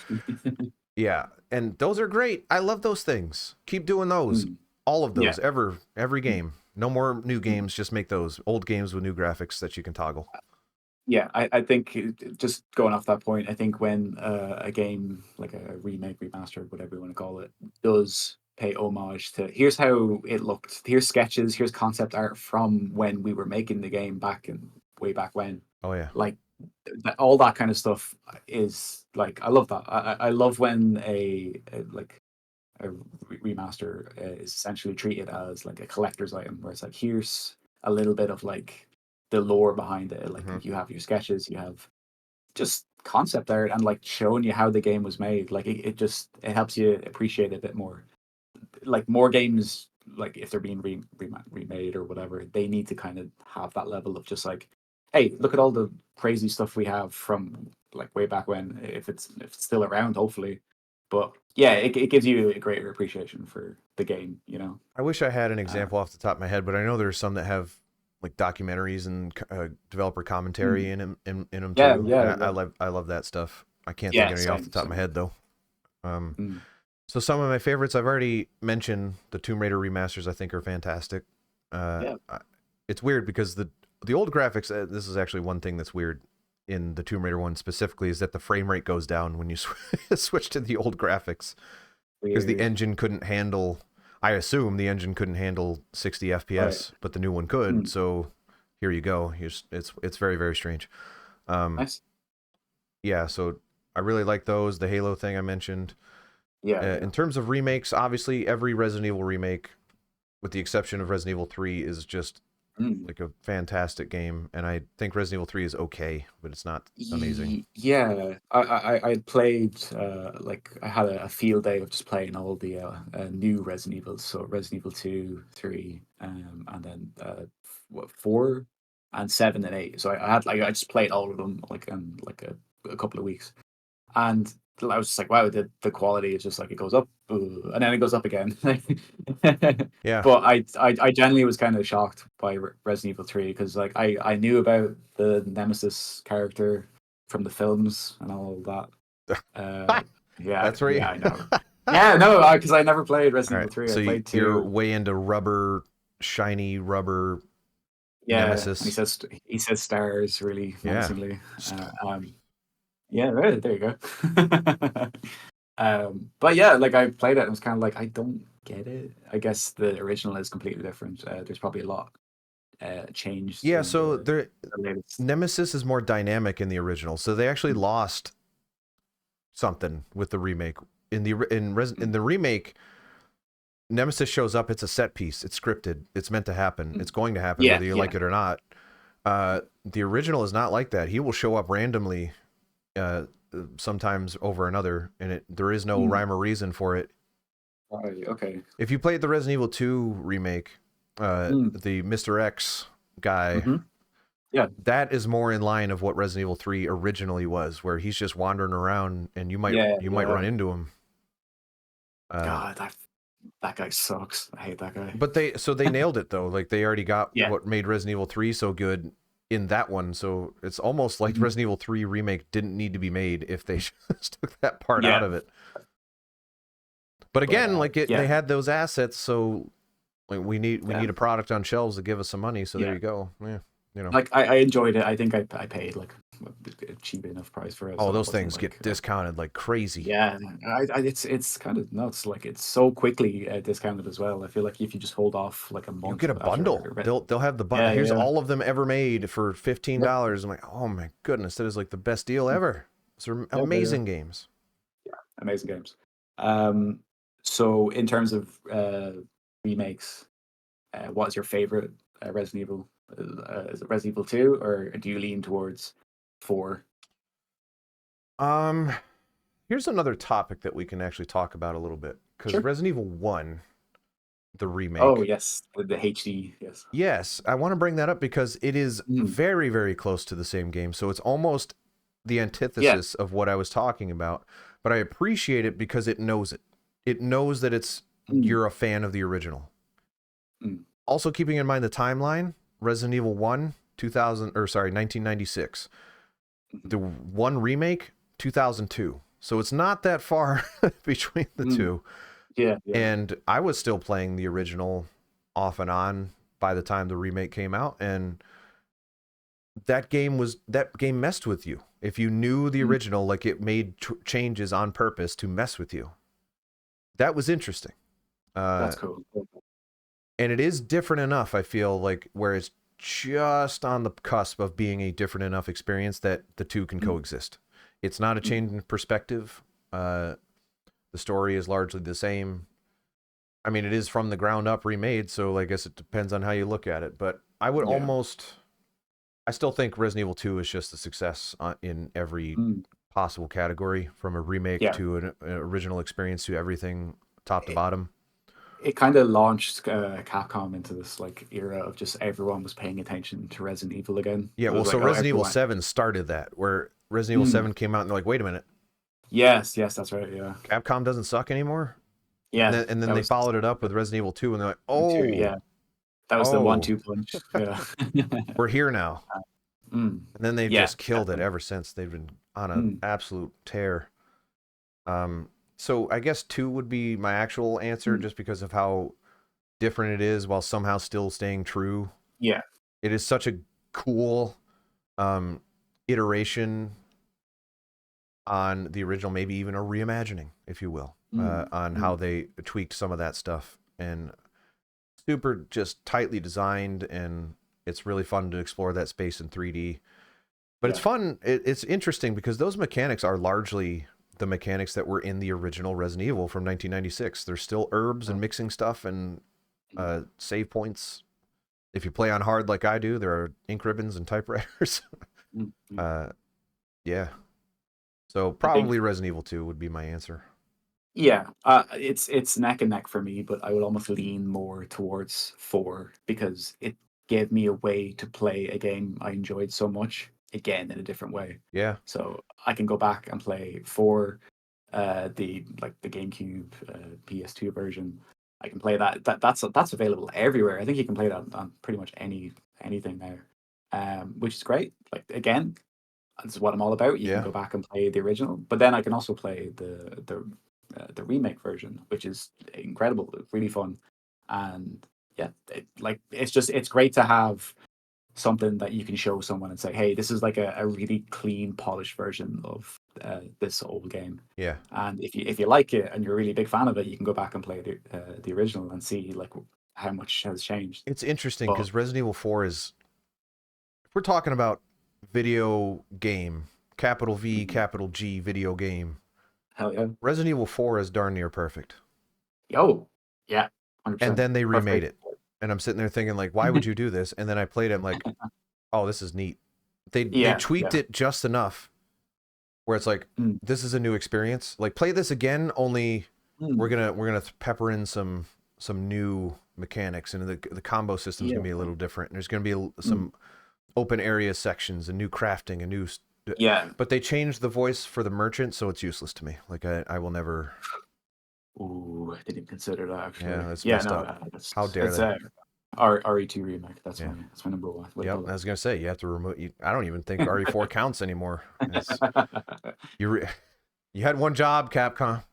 yeah, and those are great. I love those things. Keep doing those. Mm, All of yeah. those. Every Mm, game. No more new mm. games. Just make those old games with new graphics that you can toggle. Yeah, I think just going off that point, I think when a game like a remake, remaster, whatever you want to call it, does pay homage to here's how it looked, here's sketches, here's concept art from when we were making the game back in way back when, Oh yeah. like all that kind of stuff is like I love that. I love when a like a remaster is essentially treated as like a collector's item, where it's like here's a little bit of like the lore behind it. Like Hmm. you have your sketches, you have just concept art, and like showing you how the game was made. Like it just it helps you appreciate it a bit more. Like more games, like if they're being remade or whatever, they need to kind of have that level of just like, hey, look at all the crazy stuff we have from like way back when, if it's still around, hopefully. But yeah, it gives you a greater appreciation for the game, you know. I wish I had an Uh, example off the top of my head, but I know there's some that have like documentaries and developer commentary mm, in them yeah, too, and yeah, yeah, I love that stuff. I can't think yeah. of any off the top of my Same. head though. Um, Mm, so some of my favorites I've already mentioned. The Tomb Raider remasters I think are fantastic. yeah. It's weird because the old graphics. This is actually one thing that's weird in the Tomb Raider one specifically is that the frame rate goes down when you switch to the old graphics because the Weird. engine couldn't handle. I assume the engine couldn't handle 60 Right. FPS, but the new one could. Mm, So here you go. It's very very strange. Um, nice. yeah, so I really like those. The Halo thing I mentioned. Yeah, yeah. In terms of remakes, obviously every Resident Evil remake, with the exception of Resident Evil 3, is just Mm. like a fantastic game, and I think Resident Evil 3 is okay, but it's not amazing. Yeah, I played like I had a field day of just playing all the new Resident Evils, so Resident Evil 2, 3, and then what 4 and 7 and 8. So I had like I just played all of them like in like a couple of weeks. And I was just like, wow, the quality is just like it goes up, and then it goes up again. Yeah. But I genuinely was kind of shocked by Resident Evil 3 because like I knew about the Nemesis character from the films and all that. Uh, yeah, That's right. yeah, I know. Yeah, no, because I never played All Resident right. Evil 3. I So played you're 2. way into rubber, shiny rubber Yeah, and Nemesis. he says stars really Yeah. menacingly. Yeah, there you go. But yeah, like I played it and was kind of like, I don't get it. I guess the original is completely different. There's probably a lot changed Yeah, in so the latest. Nemesis is more dynamic in the original. So they actually Mm, lost something with the remake. In mm, the remake, Nemesis shows up, it's a set piece. It's scripted. It's meant to happen. mm. It's going to happen Yeah, whether you yeah. like it or not. The original is not like that. He will show up randomly uh, sometimes over another, and there is no Mm. rhyme or reason for it. Right, okay. If you played the Resident Evil 2 remake, Mm. the Mr. X guy, Hmm. Yeah, that is more in line of what Resident Evil 3 originally was, where he's just wandering around and yeah, you might yeah. run into him. God, that guy sucks. I hate that guy. But they nailed it though. Like they already got Yeah. what made Resident Evil 3 so good in that one. So it's almost like Mhm. Resident Evil 3 remake didn't need to be made if they just took that part out Yeah, of it. But but again, like they yeah, had those assets, so like we yeah, need a product on shelves to give us some money. So there yeah. you go. Yeah, you know. Like I enjoyed it. I think I paid like a cheap enough price for it, Oh, so it those wasn't things like get discounted like crazy. yeah, it's kind of nuts. Like it's so quickly discounted as well. I feel like if you just hold off like a You month get a after, bundle. They'll have the bundle. yeah, Here's yeah, all of them ever made for yep, $15. I'm like, oh my goodness, that is like the best deal ever. Those are yeah, yeah, amazing games. yeah, amazing games. Um, so in terms of remakes, what is your favorite Resident Evil? Is it Resident Evil 2, or do you lean towards 4? Um, Here's another topic that we can actually talk about a little bit because Sure. Resident Evil 1, the Oh remake. yes, the HD. Yes. Yes, I want to bring that up because it is Mm. very, very close to the same game. So it's almost the Yeah. antithesis of what I was talking about. But I appreciate it because it knows it. It knows that Mm. you're a fan of the original. Mm. Also keeping in mind the timeline, Resident Evil 1, 1996. Mhm. The one remake, 2002. So it's not that far between the Mm. two. Yeah. Yeah. And I was still playing the original off and on by the time the remake came out, and that game messed with you. If you knew the Mm. original, like it made changes on purpose to mess with you. That was interesting. Uh, That's cool. and it is different enough, I feel like, where it's just on the cusp of being a different enough experience that the two can Mm. coexist. It's not a Mm. change in perspective. The story is largely the same. I mean, it is from the ground up remade, so I guess it depends on how you look at it. But Yeah. I still think Resident Evil 2 is just a success in every Mm. possible category, from a remake Yeah. to an original experience to everything top to It, bottom. it kind of launched Capcom into this like era of just everyone was paying attention to Resident Evil again. Yeah, It well, was so like, oh, Resident Evil everyone. 7 started that, where Resident Evil Mm. 7 came out and they're like, wait a minute, Yes. Yes. That's right. Yeah. Capcom doesn't suck anymore? Yeah. And then That they was followed it up with Resident Evil 2 and they're like, two. oh, Yeah. That was the oh, 1-2 punch. Yeah. we're here now. Mm. And then they've Yeah. just killed it Definitely. ever since. They've been on an Mm. absolute tear. So I guess 2 would be my actual answer, Mm. just because of how different it is while somehow still staying true. Yeah. It is such a cool um, iteration on the original, maybe even a reimagining, if you will, Mm. on how Mm. they tweaked some of that stuff, and super just tightly designed, and it's really fun to explore that space in 3D. But it's Yeah. fun. It's interesting because those mechanics are largely the mechanics that were in the original Resident Evil from 1996. There's still herbs and mixing stuff and save points. If you play on hard like I do, there are ink ribbons and typewriters. Yeah. So probably Resident Evil 2 would be my answer. Yeah, it's neck and neck for me, but I would almost lean more towards 4 because it gave me a way to play a game I enjoyed so much again in a different way. Yeah. So I can go back and play 4, the GameCube, PS2 version. I can play that. That's available everywhere. I think you can play that on pretty much anything there, which is great. Like again, this is what I'm all about. You Yeah. can go back and play the original, but then I can also play the remake version, which is incredible, really fun, and yeah, it's great to have something that you can show someone and say, hey, this is like a really clean, polished version of this old game. Yeah. And if you like it and you're a really big fan of it, you can go back and play the original and see like how much has changed. It's interesting because Resident Evil 4 is, if we're talking about video game, capital V, capital G, video game. Hell yeah. Resident Evil 4 is darn near perfect. Oh, yeah. 100%. And then they remade it. And I'm sitting there thinking, like, why would you do this? And then I played it, I'm like, oh, this is neat. They tweaked it just enough where it's like, this is a new experience. Like, play this again, only we're gonna pepper in some new mechanics, and the combo system's gonna be a little different. And there's gonna be some open area sections and new crafting and new but they changed the voice for the merchant, so it's useless to me. Like I will never. Ooh, I didn't consider that actually. Yeah, that's messed up. How dare they? RE2 remake. That's my number one. Yep, I was gonna say you have to remove. I don't even think RE4 counts anymore. You had one job, Capcom.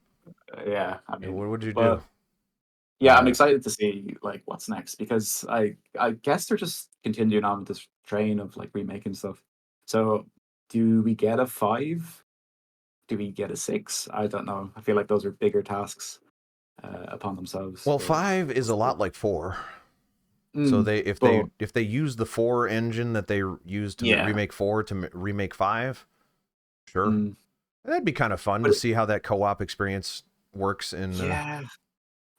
Yeah, I mean, what would you do? Yeah, I'm excited to see like what's next, because I guess they're just continuing on with this train of like remaking stuff. So, do we get a 5? Do we get a 6? I don't know. I feel like those are bigger tasks upon themselves. Well, 5 is a lot like 4. So if they use the 4 engine that they used to remake 4 to remake 5, sure, that'd be kind of fun to see how that co-op experience works in.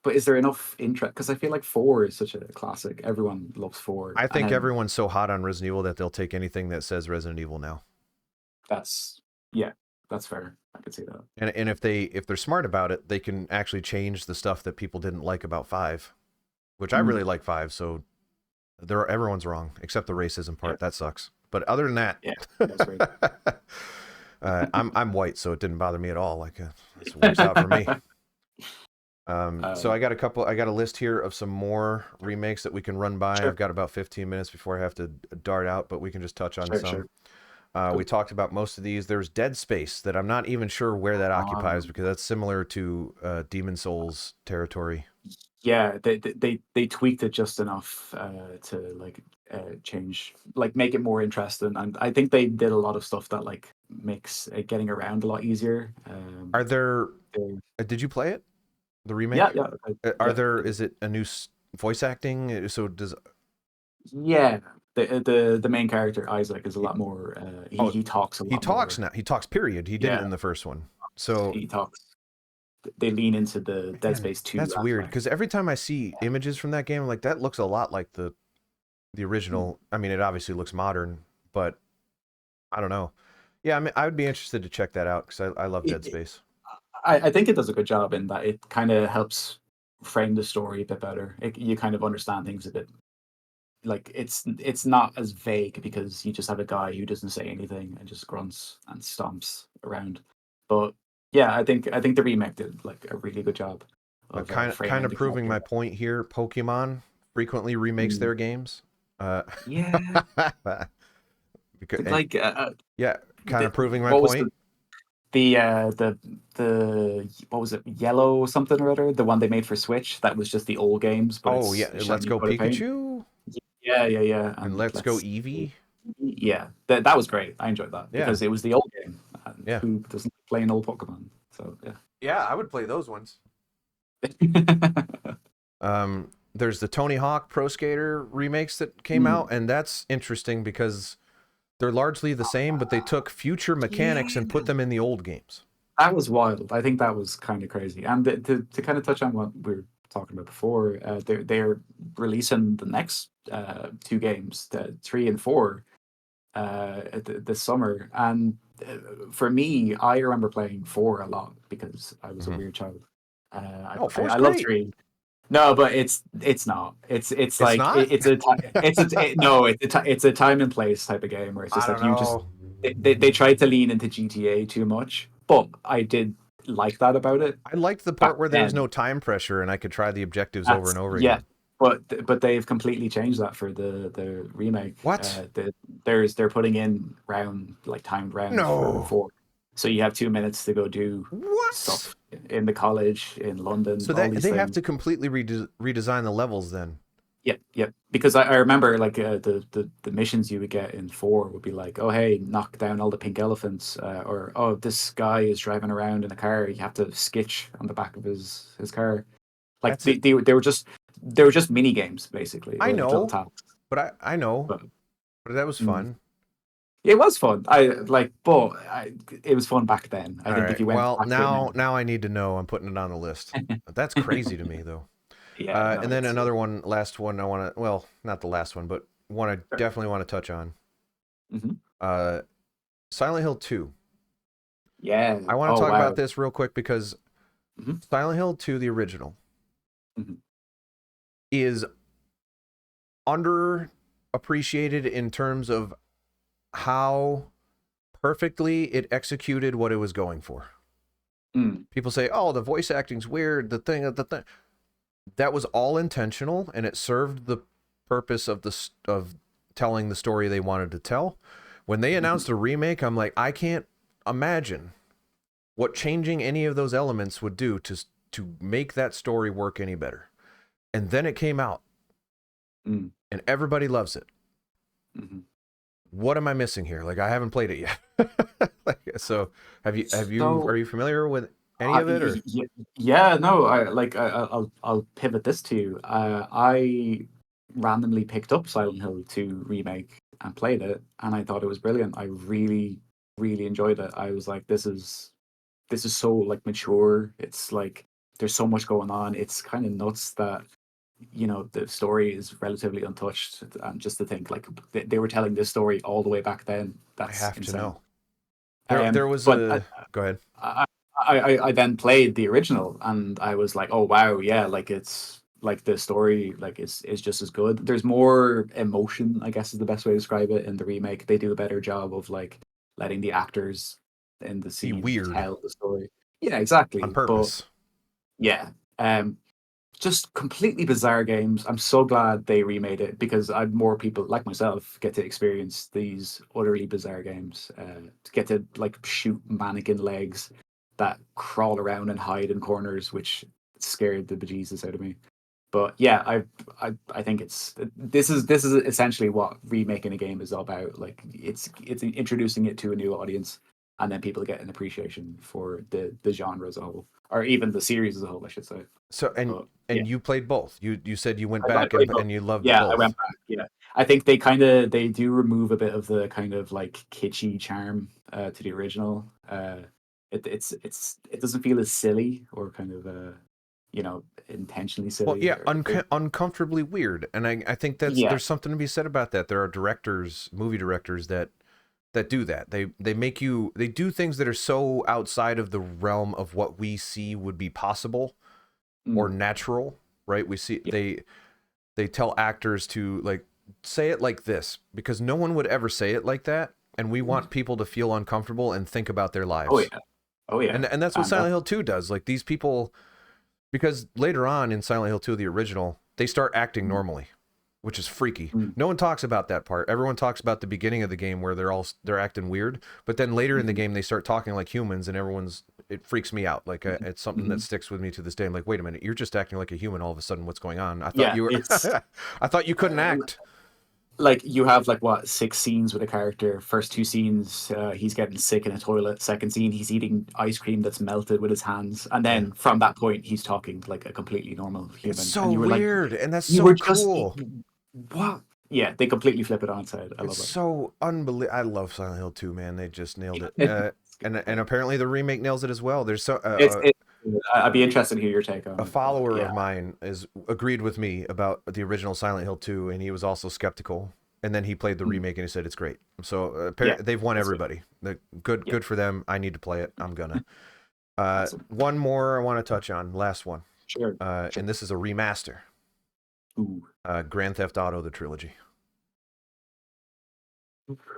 But is there enough interest? Because I feel like 4 is such a classic. Everyone loves 4. I think everyone's so hot on Resident Evil that they'll take anything that says Resident Evil now. That's fair. I could see that. And if they're smart about it, they can actually change the stuff that people didn't like about 5, which I really like 5. So everyone's wrong except the racism part. That sucks. But other than that, that's great. I'm white, so it didn't bother me at all. Like it works out for me. So I got a list here of some more remakes that we can run by. I've got about 15 minutes before I have to dart out, but we can just touch on some. We talked about most of these. There's Dead Space that I'm not even sure where that occupies, because that's similar to Demon Souls territory. Yeah, they tweaked it just enough to like change, like make it more interesting, and I think they did a lot of stuff that like makes getting around a lot easier. Are there? Did you play it? The remake? Yeah. Is it a new voice acting? So does. Yeah, the main character Isaac is a lot more. He talks a lot. He talks more. Now. He talks. Period. He didn't in the first one. So he talks. They lean into the Dead Space 2. That's weird, because every time I see images from that game, I'm like, that looks a lot like the original. I mean, it obviously looks modern, but I don't know. Yeah, I mean, I would be interested to check that out, because I love Dead Space. I think it does a good job in that it kind of helps frame the story a bit better. You kind of understand things a bit. Like it's not as vague, because you just have a guy who doesn't say anything and just grunts and stomps around. But yeah, I think the remake did like a really good job of kind of proving my point here. Pokemon frequently remakes their games. Yeah. Because, kind of proving my point. The what was it, Yellow something or other, the one they made for Switch, that was just the old games, but Let's Go Pikachu. Yeah. And Let's Go Eevee. Yeah, that was great. I enjoyed that because it was the old game. And who doesn't play an old Pokemon? So yeah, I would play those ones. There's the Tony Hawk Pro Skater remakes that came out, and that's interesting because they're largely the same, but they took future mechanics and put them in the old games. That was wild. I think that was kind of crazy. And to kind of touch on what we were talking about before, they're releasing the next two games, the 3 and 4, this summer. And for me, I remember playing 4 a lot because I was a Mhm. weird child. Oh, four's I love great. 3. No, but it's not. It's It's like not? no, it's a time and place type of game where it's I just don't like you just know. they tried to lean into GTA too much, but I did like that about it I liked the back part where there was no then. time pressure and I could try the objectives over and That's over yeah, again. but they've completely changed that for the remake. What? They're putting in timed rounds for No. 4, so you have 2 minutes to go do What? stuff in the college in London, So all that these they have things. to completely redesign the levels then. Yep, yep. Because I remember like the missions you would get in 4 would be like, oh hey, knock down all the pink elephants, or oh this guy is driving around in a car. You have to sketch on the back of his car. Like That's it. they were just mini games basically, I or like little know, tasks. but I know, But but that was mm, fun. it was fun. It was fun back then. I All think if right. you went Well, back to it now, now I need to know. I'm putting it on the list. That's crazy to me though. yeah, no, And then it's another one, last one I want to, well, not the last one, but one I sure. definitely want to touch on. Hmm. Uh, Silent Hill 2. Yeah. I want to Oh talk about wow. this real quick because Hmm. Silent Hill 2, the original, Hmm. is underappreciated in terms of how perfectly it executed what it was going for. Mm. People say, "Oh, the voice acting's weird." The thing that was all intentional, and it served the purpose of of telling the story they wanted to tell. When they Hmm. announced a remake, I'm like, I can't imagine what changing any of those elements would do to make that story work any better. And then it came out, Mm. and everybody loves it. Hmm. What am I missing here? Like I haven't played it yet. So are So you familiar with any of it or? yeah, no, I'll pivot this to you. I randomly picked up Silent Hill 2 remake and played it, and I thought it was brilliant. I really, really enjoyed it. I was like, this is so like mature. It's like there's so much going on. It's kind of nuts that the story is relatively untouched, and just to think like they were telling this story all the way back then. I That's have to insane. know. There was But a Go ahead. I, I then played the original and I was like, oh wow, yeah, like it's like the story like is just as good. There's more emotion, I guess is the best way to describe it in the remake. They do a better job of like letting the actors in the Be scene weird tell the story. Yeah, on exactly. But purpose. yeah. Just completely bizarre games. I'm so glad they remade it because I'd more people like myself get to experience these utterly bizarre games. To get to like shoot mannequin legs that crawl around and hide in corners, which scared the bejesus out of me. But yeah, I think this is essentially what remaking a game is all about. Like it's introducing it to a new audience, and then people get an appreciation for the genre as a whole, or even the series as a whole, I should say. So But yeah, and you played both. You said you went I back played both. and you loved Yeah, I both. went back. Yeah, I think they do remove a bit of the kind of like kitschy charm to the original. It doesn't feel as silly or kind of intentionally Well, silly yeah, or uncomfortably weird, and I think yeah. there's something to be said about that. There are directors, movie directors that do that. They do things that are so outside of the realm of what we see would be possible or Mm, natural, right? We see yeah. they tell actors to like say it like this because no one would ever say it like that, and we want people to feel uncomfortable and think about their Oh lives. yeah. Oh yeah. And that's what And Silent that's Hill 2 does. Like these people, because later on in Silent Hill 2 the original, they start acting mm, normally, which is freaky. mm, No one talks about that part. Everyone talks about the beginning of the game where they're acting weird, but then later in the mhm, game they start talking like humans, and it freaks me out. Like mhm, it's something that mhm. sticks with me to this day. I'm like, wait a minute, you're just acting like a human all of a sudden. What's going on? I thought Yeah, you were, it's I thought you couldn't uh, act. like you have like what 6 scenes with a character. First 2 scenes, he's getting sick in a toilet. Second scene, he's eating ice cream that's melted with his hands, and Yeah, then from that point, he's talking like a completely normal it's human. so And you were like, weird, and that's you so were just cool. what? Yeah, they completely flip it on its head. I It's love so unbelievable. I love Silent Hill 2, man. They just nailed it. it. and apparently the remake nails it as well. There's so It's I'd be interested to hear your take on a it. But follower yeah. of mine is agreed with me about the original Silent Hill 2, and he was also skeptical. And then he played the Mm. remake and he said it's great. So Yeah. they've won That's it. everybody. Good, Yeah. good for them. I need to play it. I'm gonna. Awesome. One more I want to touch on. Last one. Sure. Sure. And this is a remaster. Ooh. Grand Theft Auto the trilogy.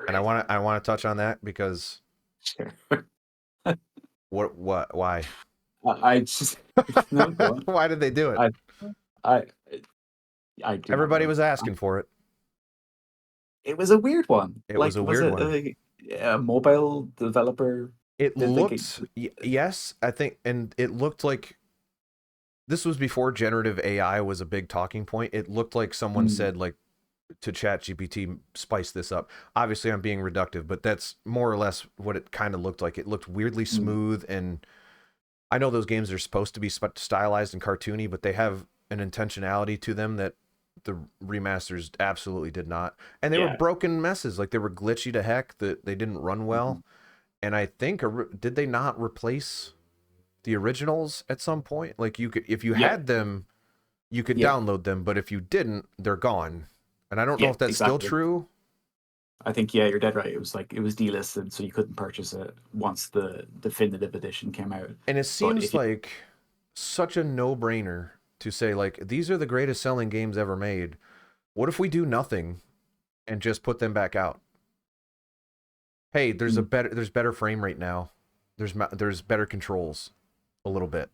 And I want to touch on that because Sure. why I just no, go on. why did they do it? I I I do not Everybody know. was asking for it. It was a weird one. It was Like, a was weird it one. a mobile developer? It Did they get? looked yes, I think, and it looked like this was before generative AI was a big talking point. It looked like someone Mm, said like to ChatGPT, spice this up. Obviously, I'm being reductive, but that's more or less what it kind of looked like. It looked weirdly mm, smooth, and I know those games are supposed to be stylized and cartoony, but they have an intentionality to them that the remasters absolutely did not. And they were yeah. broken messes, like they were glitchy to heck, that they didn't run Mhm. well. And I think did they not replace the originals at some point? Like you could, if you Yeah. had them, you could Yeah. download them, but if you didn't, they're gone. And I don't know Yeah. if that's still Exactly. true. I think yeah, you're dead right. It was like it was delisted, so you couldn't purchase it once the definitive edition came out. And it But seems if you, like such a no-brainer to say like these are the greatest selling games ever made. What if we do nothing and just put them back out? Hey, mm, there's better frame rate now. There's better controls a little bit.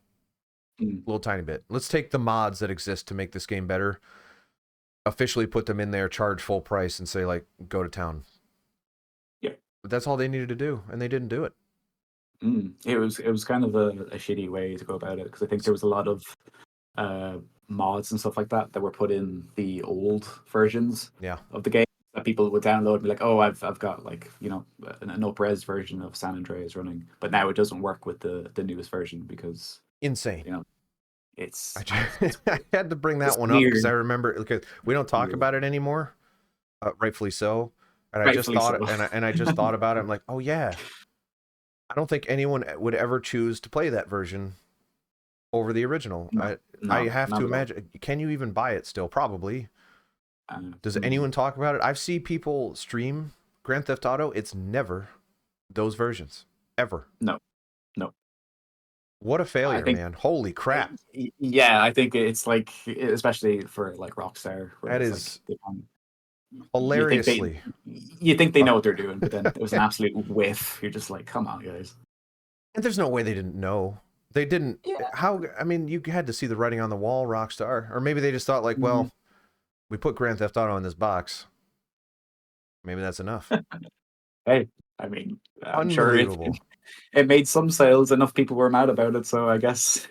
mm, A little tiny bit. Let's take the mods that exist to make this game better, officially put them in there, charge full price, and say like, go to town. yeah, But that's all they needed to do, and they didn't do it. it was kind of a shitty way to go about it because I think there was a lot of uh, mods and stuff like that that were put in the old versions Yeah. of the game that people would download and be like, oh, I've got like an up-res version of San Andreas running, but now it doesn't work with the newest version because Insane. you know it's I had to bring it's that one up because I weird, remember because we don't talk weird, about it anymore, rightfully so. And I just rightfully thought, so. and I just thought about it. I'm like, oh yeah, I don't think anyone would ever choose to play that version over the original. No, I no, have not to at all. imagine. Can you even buy it still? Probably. Does Mm, anyone talk about it? I've seen people stream Grand Theft Auto. It's never those versions ever. no, no. What a I failure, think man! Holy crap! yeah, I think it's like especially for like Rockstar, where That it's like is you think they hilariously. you think they Uh, know what they're doing, but then it was an absolute whiff. You're just like, come on, guys. and there's no way they didn't know. They didn't. Yeah. How? I mean, you had to see the writing on the wall, Rockstar, or maybe they just thought like, Mhm. well, we put Grand Theft Auto in this box. Maybe that's enough. Hey, I mean, I'm sure Unbelievable. it made some sales. Enough people were mad about it, so I guess.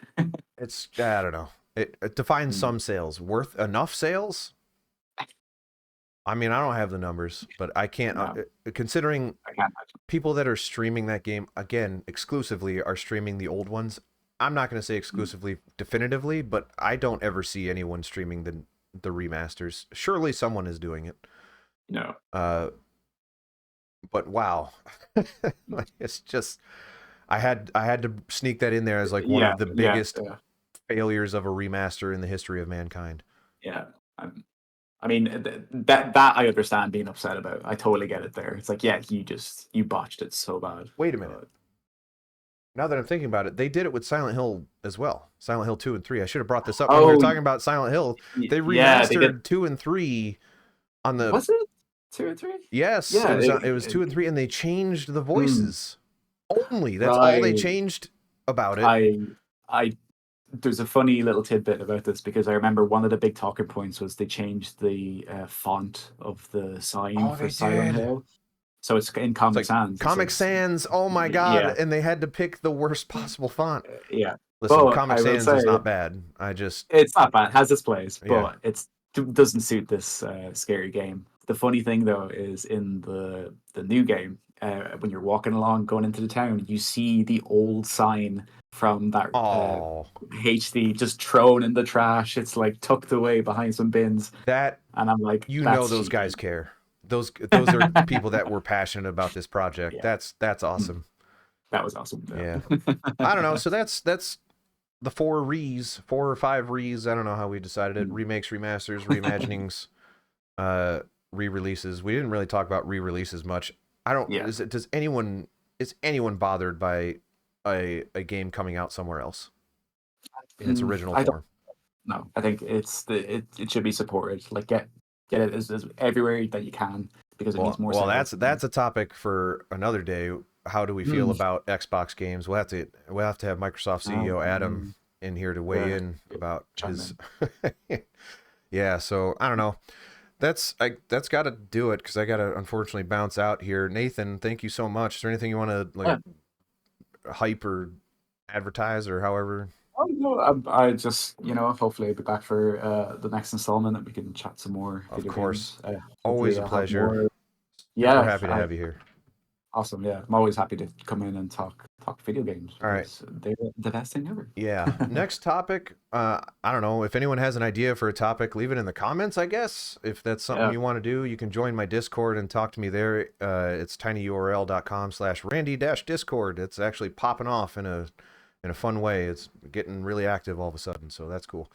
It's I don't know. It defines Mm, some sales. Worth enough sales? I mean, I don't have the numbers, but I can't. no, Considering I can't imagine. people that are streaming that game again exclusively are streaming the old ones. I'm not going to say Mm, exclusively definitively, but I don't ever see anyone streaming the remasters. Surely someone is doing it. no. Uh, but wow, Mm. it's just I had to sneak that in there as like one Yeah, of the yeah, biggest yeah, failures of a remaster in the history of mankind. yeah. I mean, that I understand being upset about. I totally get it there. It's like, yeah, you botched it so bad. Wait a minute. But Now that I'm thinking about it, they did it with Silent Hill as well. Silent Hill 2 and 3. I should have brought this up when we were oh, talking about Silent Hill. They yeah, they did. remastered 2 and 3 on the Was it 2 or 3? yes, Yeah, it was 2 and 3 and they changed the mm, voices. Only. That's all they right. changed about it. I there's a funny little tidbit about this because I remember one of the big talking points was they changed the font of the sign Oh, for they Silent did. Hill. So it's in It's Comic like Sans. It Comic says, Sans. Oh my god, yeah, and they had to pick the worst possible font. yeah. Listen, But Comic I will Sans is say not bad. I just it's not bad. It has its place, yeah. but doesn't suit this scary game. The funny thing though is in the new game, when you're walking along going into the town, you see the old sign from that Oh, HD just thrown in the trash. It's like tucked away behind some bins, that and I'm like, you know that's those guys cheeky. care. Those are people that were passionate about this project. Yeah. That's Mm. awesome. That was awesome. Yeah. I don't know. So that's the 4 or 5 re's. I don't know how we decided it. Remakes, remasters, reimaginings, re-releases. We didn't really talk about re-releases much. I don't. Yeah. Is anyone bothered by a game coming out somewhere else in its original I don't. form? No, I think it should be supported. Like get it as everywhere that you can, because it needs more. Well, sales. that's a topic for another day. How do we feel about Xbox games? We'll have to have Microsoft CEO Adam in here to weigh in about his. Yeah, so I don't know. That's got to do it, because I got to unfortunately bounce out here. Nathan, thank you so much. Is there anything you want to hype or advertise or however? Oh, no, I just, hopefully I'll be back for the next installment and we can chat some more. Of video course, games. always Hopefully a I'll have pleasure. more. Super happy to have you here. Awesome. Yeah, I'm always happy to come in and talk video games. All right, they're the best thing ever. Yeah. Next topic. I don't know if anyone has an idea for a topic. Leave it in the comments. I guess if that's something you want to do, you can join my Discord and talk to me there. It's tinyurl.com/randy-discord. It's actually popping off in a fun way. It's getting really active all of a sudden, so that's cool.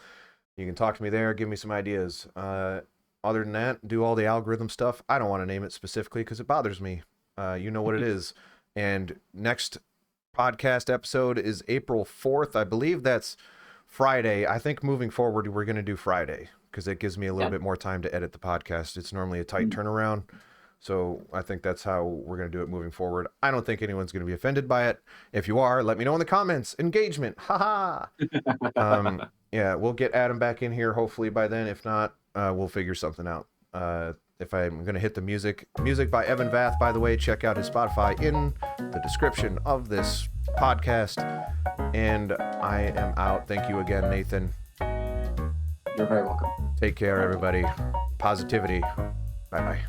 You can talk to me there. Give me some ideas. Other than that, do all the algorithm stuff. I don't want to name it specifically because it bothers me. You know what it is. And next podcast episode is April 4th. I believe that's Friday. I think moving forward, we're going to do Friday because it gives me a little bit more time to edit the podcast. It's normally a tight turnaround. So I think that's how we're going to do it moving forward. I don't think anyone's going to be offended by it. If you are, let me know in the comments. Engagement. Haha. Yeah, we'll get Adam back in here hopefully by then. If not, we'll figure something out. If I'm going to hit the music by Evan Vath, by the way, check out his Spotify in the description of this podcast. And I am out. Thank you again, Nathan. You're very welcome. Take care, everybody. Positivity. Bye-bye.